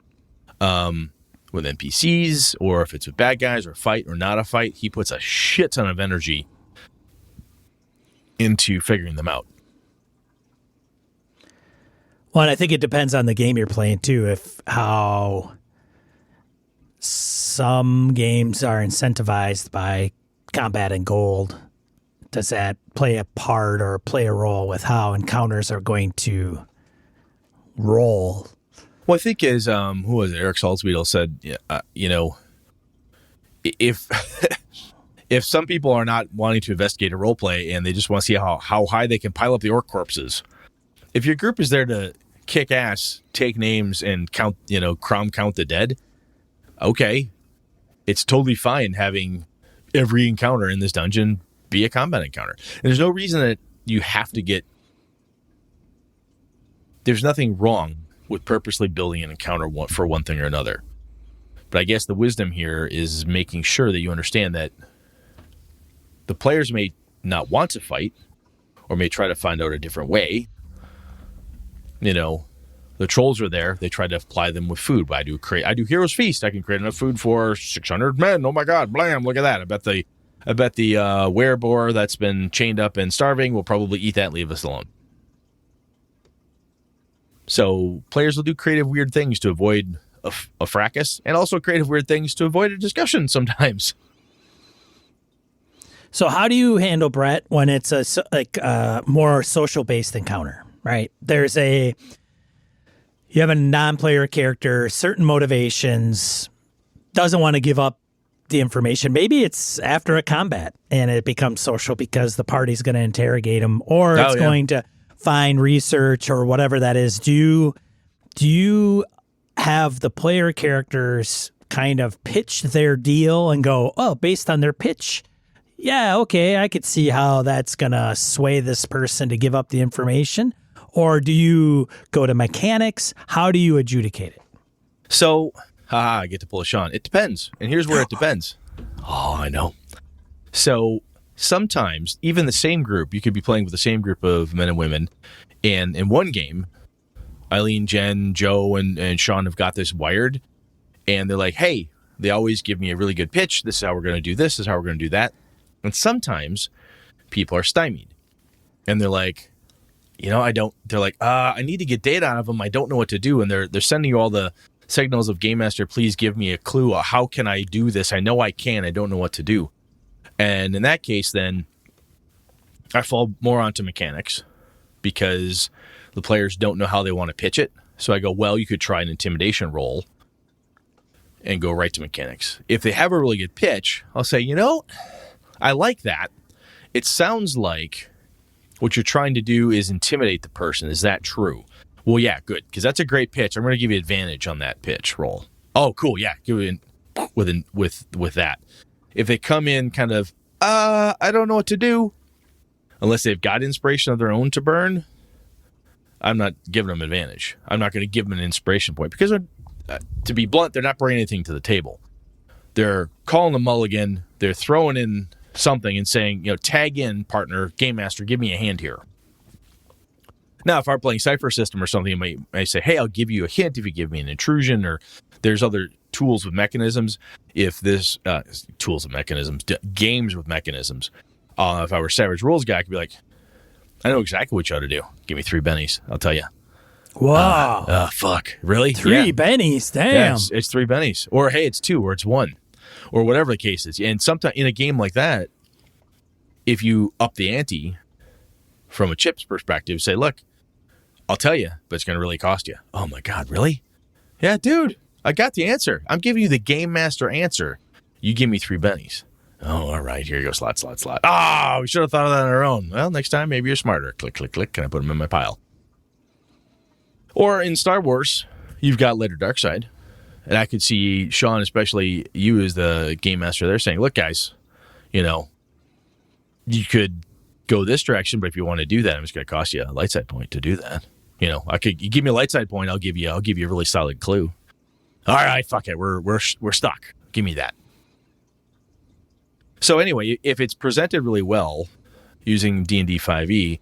with NPCs, or if it's with bad guys, or a fight or not a fight, he puts a shit ton of energy into figuring them out. Well, and I think it depends on the game you're playing, too, how some games are incentivized by combat and gold. Does that play a part or play a role with how encounters are going to roll? Well, I think as who was it? Eric Salzwedel said, if if some people are not wanting to investigate a role play and they just want to see how high they can pile up the orc corpses, if your group is there to kick ass, take names, and count the dead, okay, it's totally fine having every encounter in this dungeon be a combat encounter. And there's no reason that you have to get there's nothing wrong with purposely building an encounter for one thing or another. But I guess the wisdom here is making sure that you understand that the players may not want to fight or may try to find out a different way. The trolls are there. They try to apply them with food. But I do Heroes Feast. I can create enough food for 600 men. Oh my God, blam, look at that. I bet the wereboar that's been chained up and starving will probably eat that and leave us alone. So players will do creative, weird things to avoid a fracas, and also creative, weird things to avoid a discussion sometimes. So how do you handle, Brett, when it's a more social-based encounter, right? You have a non-player character, certain motivations, doesn't want to give up the information. Maybe it's after a combat and it becomes social because the party's going to interrogate him, or it's going to find research or whatever that is. Do you have the player characters kind of pitch their deal and go, oh, based on their pitch, yeah, okay, I could see how that's going to sway this person to give up the information? Or do you go to mechanics? How do you adjudicate it? So, I get to pull a Sean. It depends. And here's where it depends. Oh, I know. So sometimes, even the same group, you could be playing with the same group of men and women. And in one game, Eileen, Jen, Joe, and Sean have got this wired. And they're like, hey, they always give me a really good pitch. This is how we're going to do this. This is how we're going to do that. And sometimes people are stymied. And they're like, I need to get data out of them. I don't know what to do. And they're sending you all the signals of Game Master, please give me a clue. How can I do this? I know I can. I don't know what to do. And in that case, then I fall more onto mechanics because the players don't know how they want to pitch it. So I go, well, you could try an intimidation roll and go right to mechanics. If they have a really good pitch, I'll say, I like that. It sounds like what you're trying to do is intimidate the person. Is that true? Well, yeah, good, because that's a great pitch. I'm going to give you advantage on that pitch roll. Oh, cool, yeah, give it with that. If they come in kind of, I don't know what to do, unless they've got inspiration of their own to burn, I'm not giving them advantage. I'm not going to give them an inspiration point because, to be blunt, they're not bringing anything to the table. They're calling a mulligan. They're throwing in something and saying, tag in, partner, Game Master, give me a hand here. Now, if I'm playing Cypher System or something, I may say, hey, I'll give you a hint if you give me an intrusion, or there's other tools with mechanisms. If this, games with mechanisms. If I were Savage Rules guy, I could be like, I know exactly what you ought to do. Give me 3 bennies. I'll tell you. Wow. Fuck. Really? 3 bennies? Damn. Yeah, it's 3 bennies. Or, hey, it's 2, or it's 1. Or whatever the case is. And sometimes in a game like that, if you up the ante from a chips perspective, say, look, I'll tell you, but it's going to really cost you. Oh my God, really? Yeah, dude, I got the answer. I'm giving you the Game Master answer. You give me 3 bennies. Oh, all right, here you go, slot. Oh, we should have thought of that on our own. Well, next time, maybe you're smarter. Click, click, click. Can I put them in my pile? Or in Star Wars, you've got Later Darkseid. And I could see Sean, especially you as the Game Master there, saying, look, guys, you could go this direction, but if you want to do that, it's going to cost you a light side point to do that. You give me a light side point, I'll give you a really solid clue. All right, fuck it. We're stuck. Give me that. So anyway, if it's presented really well using D&D 5e,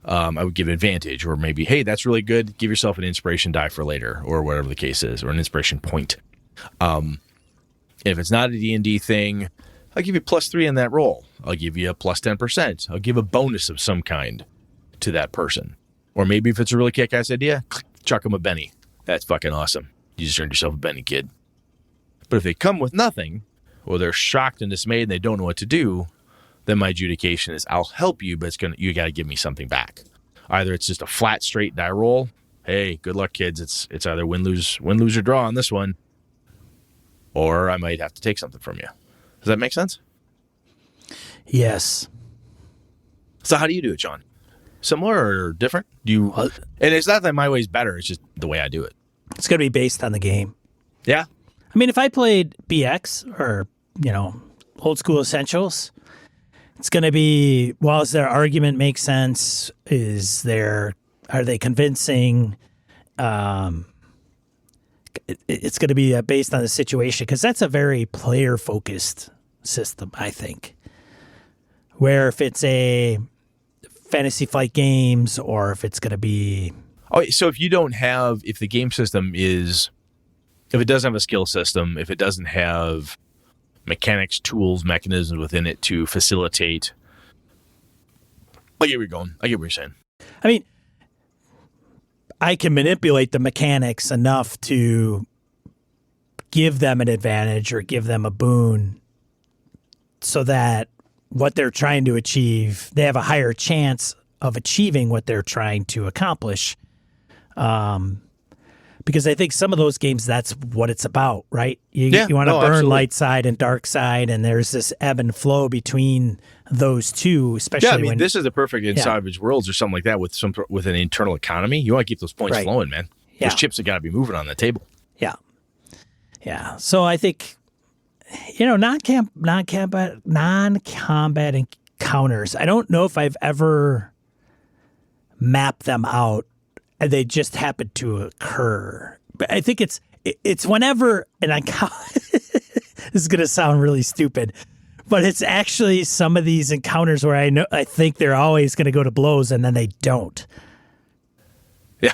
I would give advantage, or maybe, hey, that's really good. Give yourself an inspiration die for later, or whatever the case is, or an inspiration point. If it's not a D&D thing, I'll give you +3 in that roll. I'll give you a +10%. I'll give a bonus of some kind to that person. Or maybe if it's a really kick-ass idea, chuck them a Benny. That's fucking awesome. You just earned yourself a Benny, kid. But if they come with nothing, or they're shocked and dismayed and they don't know what to do, then my adjudication is I'll help you, but you got to give me something back. Either it's just a flat, straight die roll. Hey, good luck, kids. It's either win, lose, or draw on this one. Or I might have to take something from you. Does that make sense? Yes. So how do you do it, John? Similar or different? And it's not that my way's better. It's just the way I do it. It's going to be based on the game. Yeah. I mean, if I played BX or, old school Essentials, it's going to be, well, does their argument make sense? Is their Are they convincing? It's going to be based on the situation, because that's a very player-focused system, I think. Where if it's a Fantasy Flight Games, or if it's going to be... Oh, so if the game system is, if it doesn't have a skill system, if it doesn't have mechanics, tools, mechanisms within it to facilitate... I get where you're going. I get what you're saying. I mean, I can manipulate the mechanics enough to give them an advantage or give them a boon so that what they're trying to achieve, they have a higher chance of achieving what they're trying to accomplish. Because I think some of those games, that's what it's about, right? You want to burn absolutely. light side and dark side, and there's this ebb and flow between those two, especially when... this is a perfect in Savage Worlds or something like that with an internal economy. You want to keep those points flowing, man. Yeah. Those chips have got to be moving on the table. Yeah. Yeah. So I think, non-combat encounters, I don't know if I've ever mapped them out. They just happen to occur. But I think it's whenever this is going to sound really stupid, but it's actually some of these encounters where I think they're always going to go to blows, and then they don't. Yeah.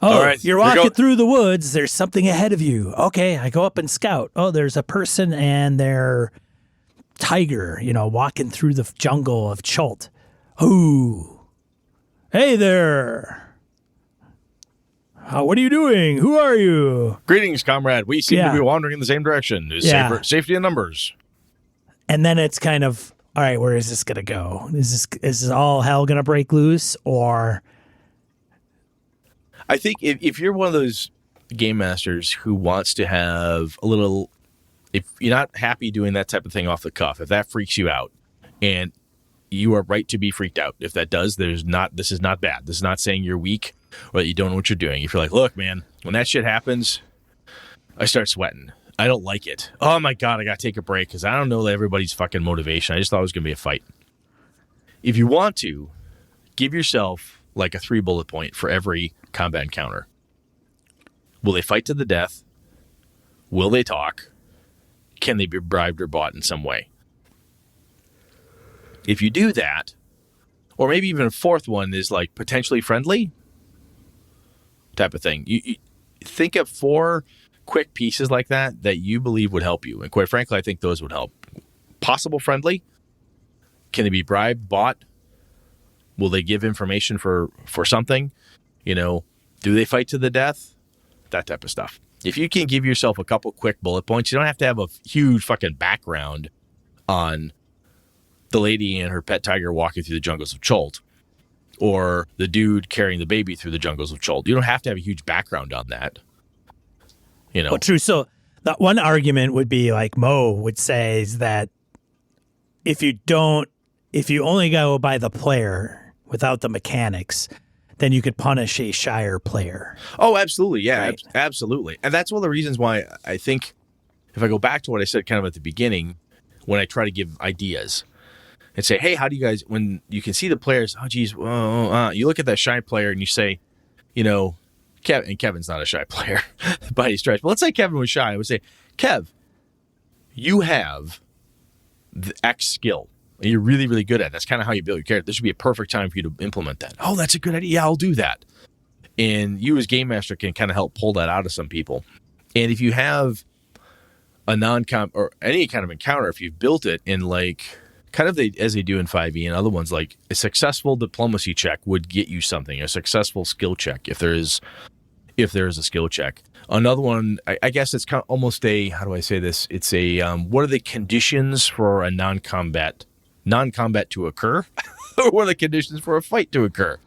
Oh, all right. You're walking through the woods. There's something ahead of you. Okay, I go up and scout. Oh, there's a person and their tiger, walking through the jungle of Chult. Oh, hey there. What are you doing? Who are you? Greetings, comrade. We seem to be wandering in the same direction. Safety in numbers. And then it's kind of, all right, where is this going to go? Is this all hell going to break loose? Or I think if you're one of those game masters who wants to have a little, if you're not happy doing that type of thing off the cuff, if that freaks you out, and you are right to be freaked out. If that does, this is not bad. This is not saying you're weak or that you don't know what you're doing. If you're like, look, man, when that shit happens, I start sweating. I don't like it. Oh my God, I got to take a break because I don't know everybody's fucking motivation. I just thought it was going to be a fight. If you want to, give yourself like a 3 bullet point for every combat encounter. Will they fight to the death? Will they talk? Can they be bribed or bought in some way? If you do that, or maybe even a fourth one is like potentially friendly type of thing. You think of 4 quick pieces like that you believe would help you. And quite frankly, I think those would help. Possible friendly. Can they be bribed, bought? Will they give information for something? Do they fight to the death? That type of stuff. If you can give yourself a couple quick bullet points, you don't have to have a huge fucking background on the lady and her pet tiger walking through the jungles of Chult, or the dude carrying the baby through the jungles of Chult. You don't have to have a huge background on that. Well, true. So that one argument would be like Mo would say is that if you only go by the player without the mechanics, then you could punish a Shire player. Oh, absolutely. Yeah, right? Absolutely. And that's one of the reasons why I think, if I go back to what I said kind of at the beginning, when I try to give ideas and say, hey, how do you guys, when you can see the players, oh, geez, you look at that Shy player and you say, and Kevin's not a Shy player by any stretch, but let's say Kevin was Shy. I would say, Kev, you have the X skill. And you're really, really good at it. That's kind of how you build your character. This would be a perfect time for you to implement that. Oh, that's a good idea. Yeah, I'll do that. And you as Game Master can kind of help pull that out of some people. And if you have a non-comp or any kind of encounter, if you've built it in like kind of as they do in 5e and other ones, like a successful diplomacy check would get you something, a successful skill check if there is a skill check. Another one, I guess it's kind of almost a, how do I say this? It's a, what are the conditions for a non-combat to occur? Or what are the conditions for a fight to occur?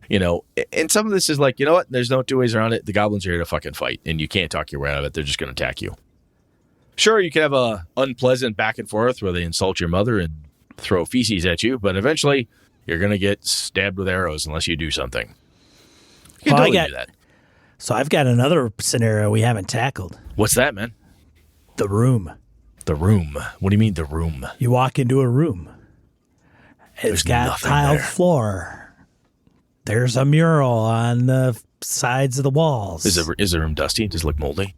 And some of this is like, you know what? There's no 2 ways around it. The goblins are here to fucking fight, and you can't talk your way out of it. They're just going to attack you. Sure, you can have a unpleasant back and forth where they insult your mother and throw feces at you, but eventually you're going to get stabbed with arrows unless you do something. You can totally do that. So I've got another scenario we haven't tackled. What's that, man? The room. The room. What do you mean, the room? You walk into a room. It's got tiled floor, There's a mural on the sides of the walls. Is the room dusty? Does it look moldy?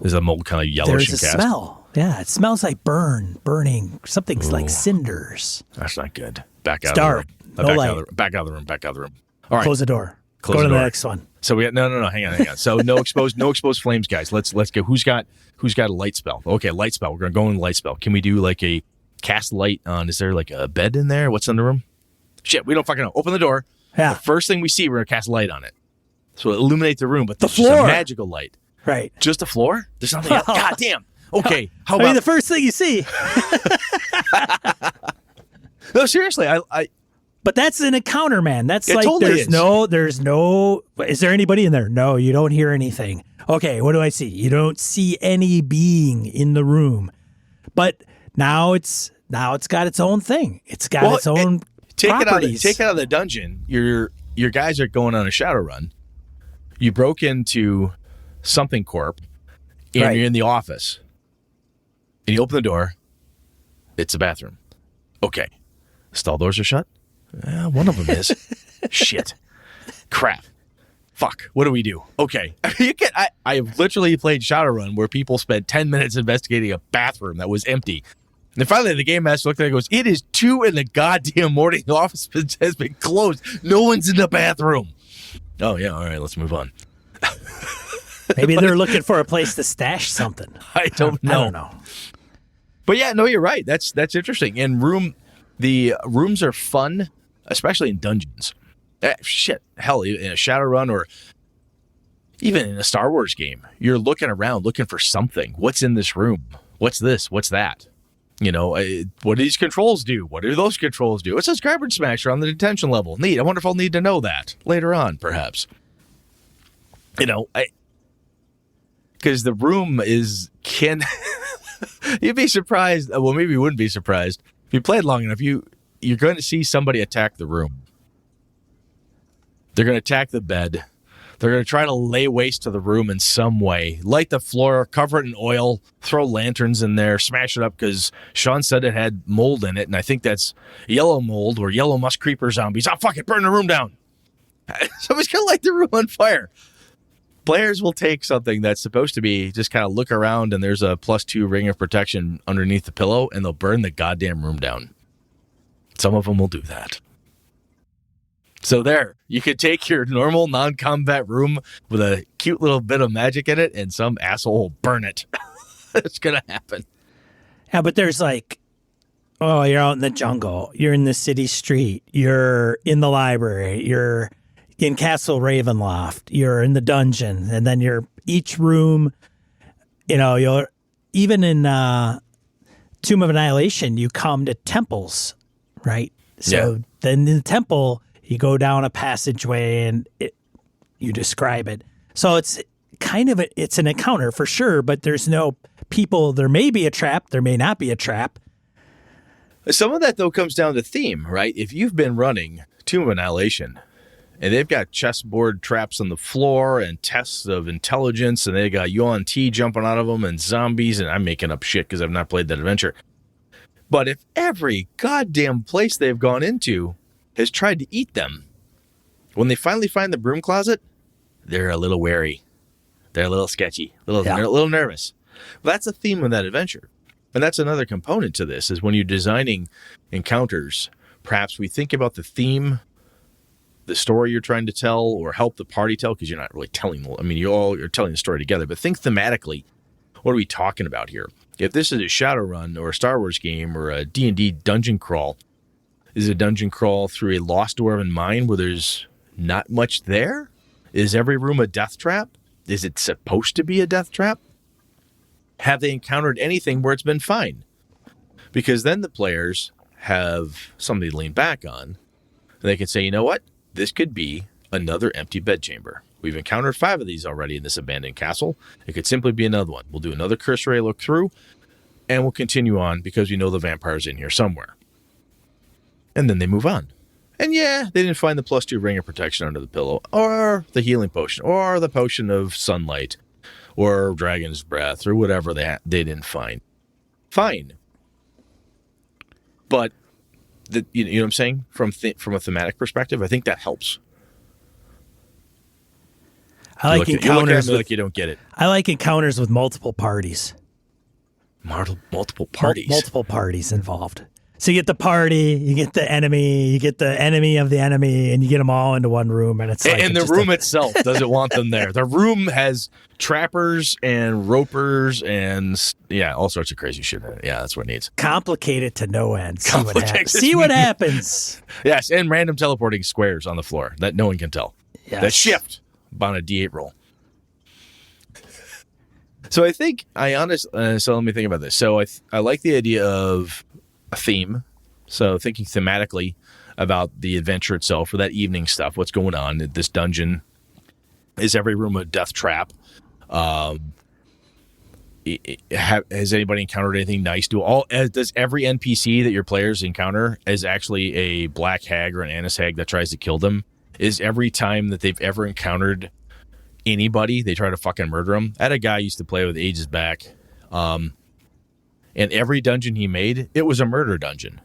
Is the mold kind of yellowish There's and a cast? smell. Yeah, it smells like burning. Something's like cinders. That's not good. Back It's out dark. of the No room. light. Back out of the room. Back out of the room. All right. Close the door. Close Go to the the door. next one. So we got no. Hang on. So no exposed flames, guys. Let's go. Who's got a light spell? Okay, light spell. We're gonna go in light spell. Can we do like a cast light on? Is there like a bed in there? What's in the room? Shit, we don't fucking know. Open the door. Yeah. The first thing we see, we're gonna cast light on it. So it'll illuminate the room, but The there's just a floor. magical light. Right. Just the floor? There's nothing else. God damn. Okay. How I about mean, the first thing you see. no? Seriously, I But that's an encounter, man. That's It like totally there's is. no. Is there anybody in there? No, you don't hear anything. Okay, what do I see? You don't see any being in the room. But now it's got its own thing. It's got its own properties. Take it out of the dungeon. Your guys are going on a shadow run. You broke into something corp, and Right. you're in the office. And you open the door. It's a bathroom. Okay. Stall doors are shut? One of them is. Shit. Crap. Fuck. What do we do? Okay. I have literally played Shadowrun where people spent 10 minutes investigating a bathroom that was empty. And then finally the game master looked at it and goes, it is 2 in the goddamn morning. The office has been closed. No one's in the bathroom. Oh, yeah. All right. Let's move on. Maybe they're looking for a place to stash something. I don't know. I don't know. But yeah, no, you're right. That's interesting. And the rooms are fun, especially in dungeons. Shit, hell, in a Shadowrun or even in a Star Wars game, you're looking around, looking for something. What's in this room? What's this? What's that? You know, what do these controls do? What do those controls do? It says garbage smasher on the detention level. Neat. I wonder if I'll need to know that later on, perhaps. You know, because the room can. You'd be surprised. Well, maybe you wouldn't be surprised if you played long enough. You're going to see somebody attack the room. They're going to attack the bed. They're going to try to lay waste to the room in some way. Light the floor, cover it in oil, throw lanterns in there, smash it up because Sean said it had mold in it, and I think that's yellow mold or yellow musk creeper zombies. Oh, fuck it, burn the room down. Somebody's going to light the room on fire. Players will take something that's supposed to be just kind of look around and there's a +2 ring of protection underneath the pillow, and they'll burn the goddamn room down. Some of them will do that. So there, you could take your normal non-combat room with a cute little bit of magic in it, and some asshole will burn it. It's going to happen. Yeah, but there's like, oh, you're out in the jungle. You're in the city street. You're in the library. You're in Castle Ravenloft. You're in the dungeon. And then each room, you're even in Tomb of Annihilation, you come to temples, right? So then in the temple, you go down a passageway and you describe it. So it's kind of it's an encounter for sure, but there's no people. There may be a trap. There may not be a trap. Some of that, though, comes down to theme, right? If you've been running Tomb of Annihilation and they've got chessboard traps on the floor and tests of intelligence and they got Yuan Ti jumping out of them and zombies, and I'm making up shit because I've not played that adventure. But if every goddamn place they've gone into has tried to eat them, when they finally find the broom closet, they're a little wary. They're a little sketchy, they're a little nervous. Well, that's the theme of that adventure. And that's another component to this, is when you're designing encounters, perhaps we think about the theme, the story you're trying to tell, or help the party tell, because you're not really telling. I mean, you're telling the story together, but think thematically. What are we talking about here? If this is a Shadowrun or a Star Wars game or a D&D dungeon crawl, is it a dungeon crawl through a lost dwarven mine where there's not much there? Is every room a death trap? Is it supposed to be a death trap? Have they encountered anything where it's been fine? Because then the players have something to lean back on. They can say, you know what? This could be another empty bedchamber. We've encountered 5 of these already in this abandoned castle. It could simply be another one. We'll do another cursory look through, and we'll continue on because we know the vampire's in here somewhere. And then they move on. And yeah, they didn't find the +2 ring of protection under the pillow, or the healing potion, or the potion of sunlight, or dragon's breath, or whatever they didn't find. Fine. But, you know what I'm saying? From a thematic perspective, I think that helps. I like you look at encounters me with, like you don't get it. I like encounters with multiple parties. Multiple parties. Multiple parties involved. So you get the party, you get the enemy of the enemy, and you get them all into one room, and it's like And the just room itself doesn't want them there. The room has trappers and ropers and all sorts of crazy shit in it. Yeah, that's what it needs. complicated to no end. See what happens. Complicated. See what happens. Yes, and random teleporting squares on the floor that no one can tell. Yes. That shift on a D8 roll. So I think so let me think about this. So I like the idea of a theme. So thinking thematically about the adventure itself or that evening stuff, what's going on. This dungeon is every room a death trap. Has anybody encountered anything nice? Does every NPC that your players encounter is actually a black hag or an Annis hag that tries to kill them? Is every time that they've ever encountered anybody, they try to fucking murder them? I had a guy I used to play with ages back, and every dungeon he made, it was a murder dungeon.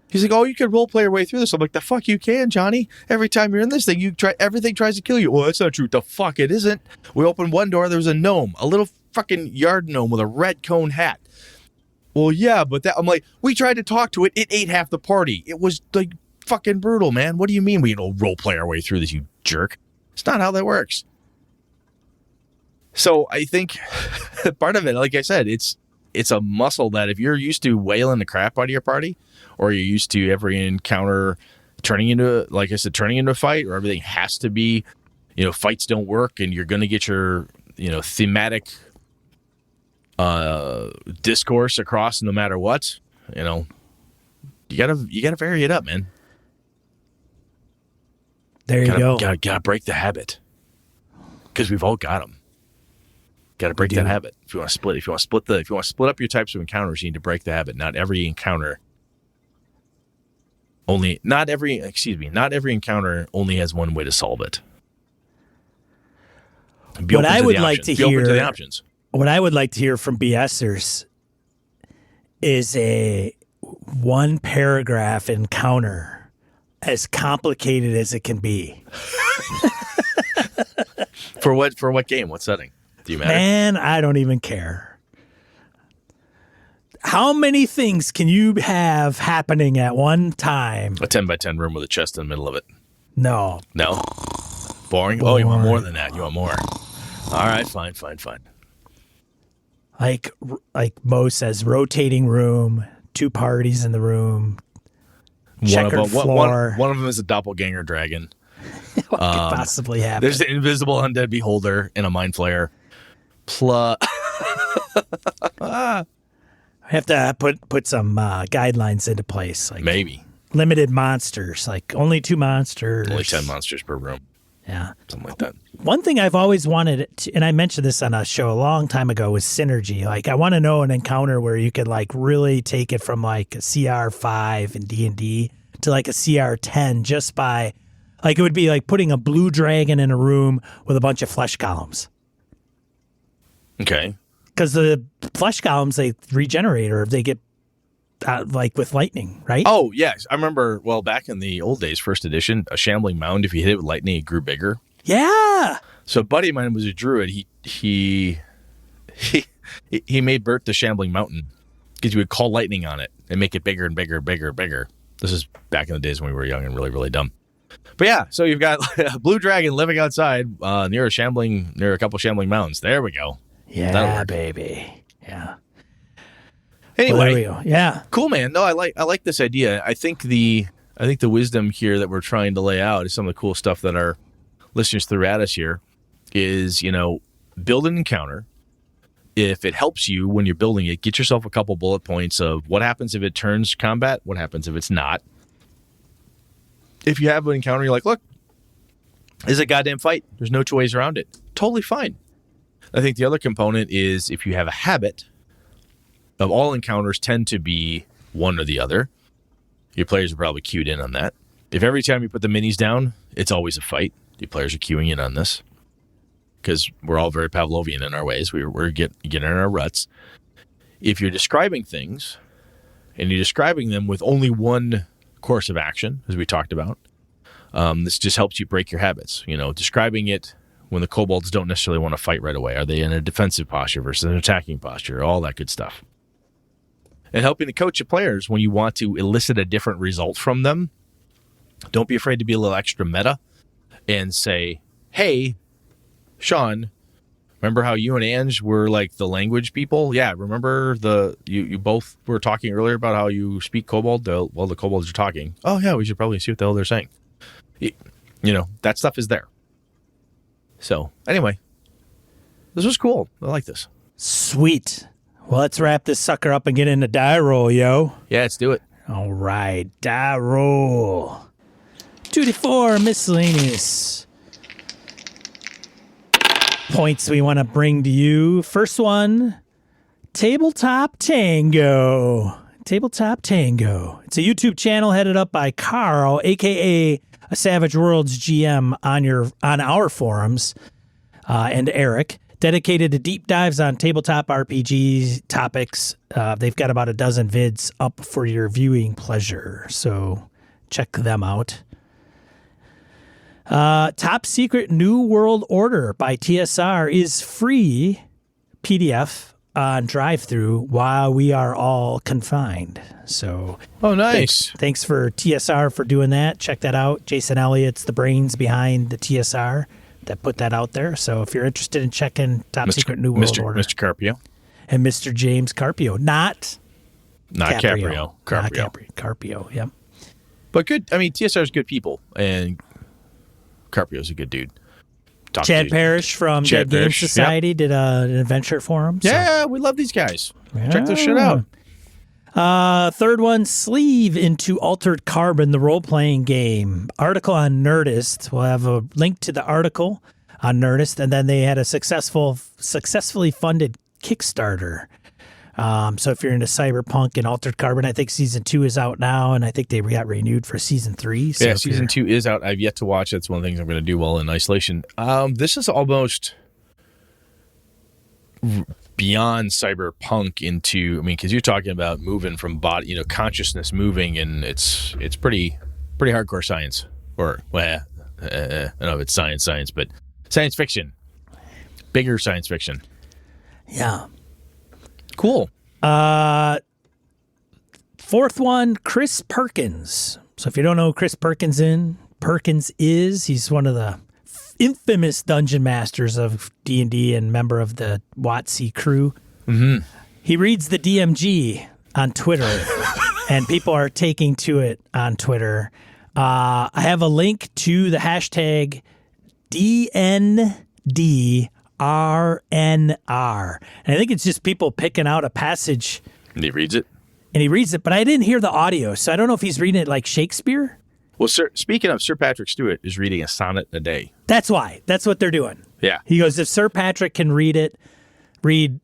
He's like, "Oh, you could role play your way through this." I'm like, "The fuck you can, Johnny. Every time you're in this thing, everything tries to kill you." "Well, that's not true." "The fuck it isn't." We opened one door, there was a gnome, a little fucking yard gnome with a red cone hat. "Well, yeah, but that," I'm like, "We tried to talk to it. It ate half the party. It was like fucking brutal, man. What do you mean we role play our way through this, you jerk?" It's not how that works. So I think part of it, like I said, it's a muscle that if you're used to wailing the crap out of your party, or you're used to every encounter turning into a fight, or everything has to be, fights don't work, and you're going to get your, thematic discourse across no matter what, you gotta vary it up, man. There you go. Gotta break the habit, because we've all got them. Got to break that habit. If you want to split up your types of encounters, you need to break the habit. Not every encounter only has one way to solve it. What I would like to hear from BSers is a one paragraph encounter as complicated as it can be. For what game? What setting? Do you matter? Man, I don't even care. How many things can you have happening at one time? A 10x10 room with a chest in the middle of it. No. Boring? Oh, you want more than that. You want more. All right, fine. Like Mo says, rotating room, two parties in the room, checkered floor. One of them is a doppelganger dragon. What could possibly happen? There's the invisible undead beholder and a mind flayer. I have to put some guidelines into place, like maybe limited monsters, like only 2 monsters, only 10 monsters per room. Yeah, something like that. One thing I've always wanted, and I mentioned this on a show a long time ago, was synergy. Like, I want to know an encounter where you could like really take it from like a CR5 in D&D to like a CR10 just by, like, it would be like putting a blue dragon in a room with a bunch of flesh columns. Okay. Because the flesh columns, they regenerate or they get like with lightning, right? Oh, yes. I remember, well, back in the old days, first edition, a shambling mound, if you hit it with lightning, it grew bigger. Yeah. So a buddy of mine was a druid. He made Bert the shambling mountain because you would call lightning on it and make it bigger and bigger, bigger, bigger. This is back in the days when we were young and really, really dumb. But yeah, so you've got a blue dragon living outside near a couple shambling mounds. There we go. Yeah, baby. Yeah. Anyway, well, there we go. Yeah. Cool, man. No, I like this idea. I think the wisdom here that we're trying to lay out is some of the cool stuff that our listeners threw at us here is, build an encounter. If it helps you when you're building it, get yourself a couple bullet points of what happens if it turns combat, what happens if it's not. If you have an encounter, you're like, look, this is a goddamn fight. There's no two ways around it. Totally fine. I think the other component is if you have a habit of all encounters tend to be one or the other, your players are probably cued in on that. If every time you put the minis down, it's always a fight, your players are cueing in on this because we're all very Pavlovian in our ways. We're getting in our ruts. If you're describing things and you're describing them with only one course of action, as we talked about, this just helps you break your habits. Describing it when the kobolds don't necessarily want to fight right away? Are they in a defensive posture versus an attacking posture? All that good stuff. And helping to coach your players when you want to elicit a different result from them. Don't be afraid to be a little extra meta and say, hey, Sean, remember how you and Ange were like the language people? Yeah, remember you both were talking earlier about how you speak kobold? Well, the kobolds are talking. Oh, yeah, we should probably see what the hell they're saying. That stuff is there. So, anyway, this was cool. I like this. Sweet. Well, let's wrap this sucker up and get into die roll, yo. Yeah, let's do it. All right, die roll. 2d4 miscellaneous points we want to bring to you. First one, Tabletop Tango. Tabletop Tango. It's a YouTube channel headed up by Carl, a.k.a. a Savage Worlds GM on our forums, and Eric, dedicated to deep dives on tabletop RPG topics. They've got about a dozen vids up for your viewing pleasure, so check them out. Top Secret New World Order by TSR is free PDF on drive-thru while we are all confined. So, oh, nice. Thanks for TSR for doing that. Check that out. Jason Elliott's the brains behind the TSR that put that out there. So if you're interested in checking Top Secret New World Order. Mr. Carpio. And Mr. James Carpio. Not Caprio. Not Carpio, yep. But good. I mean, TSR's good people, and Carpio's a good dude. Chad Parrish from Dead Game Society did an adventure for him. Yeah, we love these guys. Check this shit out. Third one, Sleeve into Altered Carbon, the role-playing game. Article on Nerdist. We'll have a link to the article on Nerdist, and then they had a successfully funded Kickstarter. So if you're into Cyberpunk and Altered Carbon, I think season 2 is out now, and I think they got renewed for season 3. So yeah, season 2 is out. I've yet to watch. That's one of the things I'm going to do while in isolation. This is almost beyond Cyberpunk into, because you're talking about moving from body, consciousness moving, and it's pretty hardcore science. Or, well, I don't know if it's science, but science fiction. Bigger science fiction. Yeah. Cool. Fourth one, Chris Perkins. So if you don't know who Chris Perkins is, he's one of the infamous dungeon masters of D&D and member of the WotC crew. Mm-hmm. He reads the DMG on Twitter, and people are taking to it on Twitter. I have a link to the hashtag DND RNR. And I think it's just people picking out a passage. And he reads it? And he reads it, but I didn't hear the audio, so I don't know if he's reading it like Shakespeare. Well, speaking of, Sir Patrick Stewart is reading a sonnet a day. That's why. That's what they're doing. Yeah. He goes, if Sir Patrick can read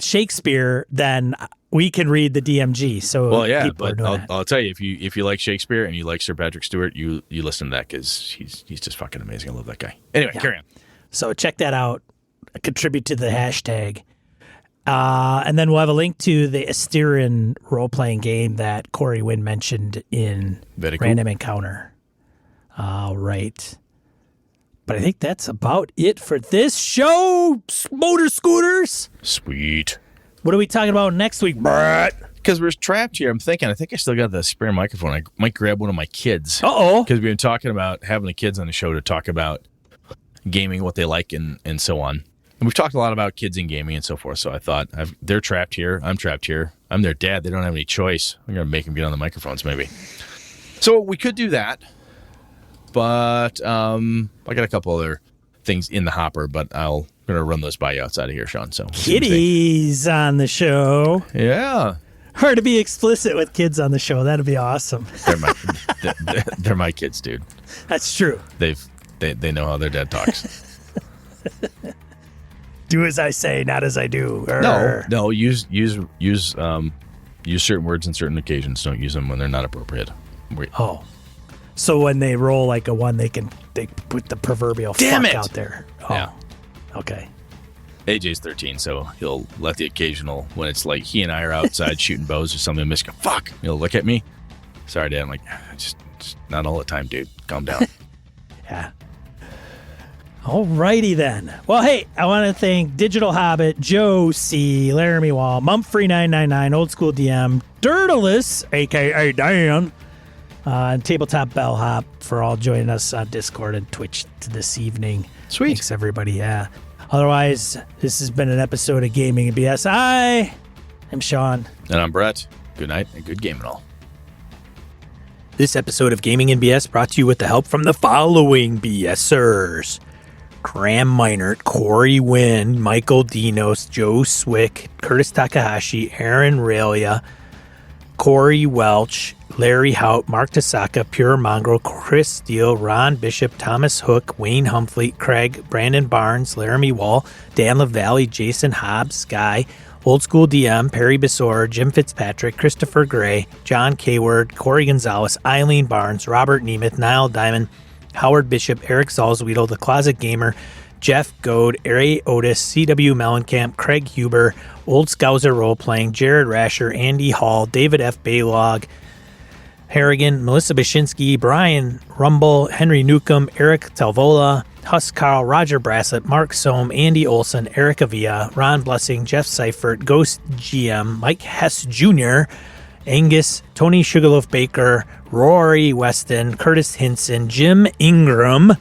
Shakespeare, then we can read the DMG. So well, yeah, but I'll tell you, if you like Shakespeare and you like Sir Patrick Stewart, you listen to that because he's just fucking amazing. I love that guy. Anyway, Carry on. So check that out. Contribute to the hashtag. And then we'll have a link to the Asterion role-playing game that Corey Wynn mentioned in Random Encounter. All right. But I think that's about it for this show, Motor Scooters. Sweet. What are we talking about next week, Brett? Because we're trapped here. I think I still got the spare microphone. I might grab one of my kids. Uh-oh. Because we've been talking about having the kids on the show to talk about gaming, what they like, and so on. And we've talked a lot about kids in gaming and so forth, so I thought they're trapped here. I'm trapped here. I'm their dad. They don't have any choice. I'm going to make them get on the microphones maybe. So we could do that, but I got a couple other things in the hopper, but I'm going to run those by you outside of here, Sean. So Kitties on the show. Yeah. Hard to be explicit with kids on the show. That'd be awesome. They're my kids, dude. That's true. They know how their dad talks. Do as I say, not as I do. No. Use certain words in certain occasions. Don't use them when they're not appropriate. Oh, so when they roll like a one, they put the proverbial Damn fuck it! out there. Oh, yeah. Okay. AJ's 13, so he'll let the occasional when it's like he and I are outside shooting bows or something. Miss go fuck. He'll look at me. Sorry, Dad. I'm like, just not all the time, dude. Calm down. Yeah. Alrighty then. Well, hey, I want to thank Digital Hobbit, Joe C., Laramie Wall, Mumfrey999, Old School DM, Dirtless, a.k.a. Dan, and Tabletop Bellhop for all joining us on Discord and Twitch this evening. Sweet. Thanks, everybody. Yeah. Otherwise, this has been an episode of Gaming and BS. I am Sean. And I'm Brett. Good night and good game and all. This episode of Gaming and BS brought to you with the help from the following BSers. Cram Minert, Corey Wynn, Michael Dinos, Joe Swick, Curtis Takahashi, Aaron Ralia, Corey Welch, Larry Hout, Mark Tasaka, Pure Mongrel, Chris Steele, Ron Bishop, Thomas Hook, Wayne Humphrey, Craig, Brandon Barnes, Laramie Wall, Dan LaValle, Jason Hobbs, Sky, Old School DM, Perry Besor, Jim Fitzpatrick, Christopher Gray, John Kayward, Corey Gonzalez, Eileen Barnes, Robert Nemeth, Niall Diamond, Howard Bishop, Eric Zalzweedle, The Closet Gamer, Jeff Goad, Ari Otis, C.W. Mellencamp, Craig Huber, Old Scouser Roleplaying, Jared Rasher, Andy Hall, David F. Baylog, Harrigan, Melissa Bashinsky, Brian Rumble, Henry Newcomb, Eric Talvola, Huss Carl, Roger Brassett, Mark Sohm, Andy Olson, Eric Avia, Ron Blessing, Jeff Seifert, Ghost GM, Mike Hess Jr., Angus, Tony Sugarloaf Baker, Rory Weston, Curtis Hinson, Jim Ingram,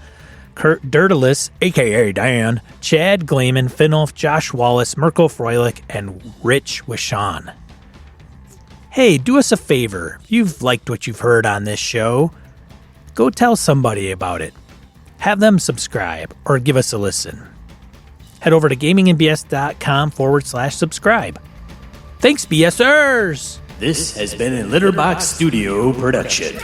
Kurt Dirtless, a.k.a. Dan, Chad Glayman, Finolf, Josh Wallace, Mirko Froelich, and Rich Wishon. Hey, do us a favor. If you've liked what you've heard on this show, go tell somebody about it. Have them subscribe or give us a listen. Head over to gamingandbs.com/subscribe. Thanks, BSers! This has been a Litterbox Studio production.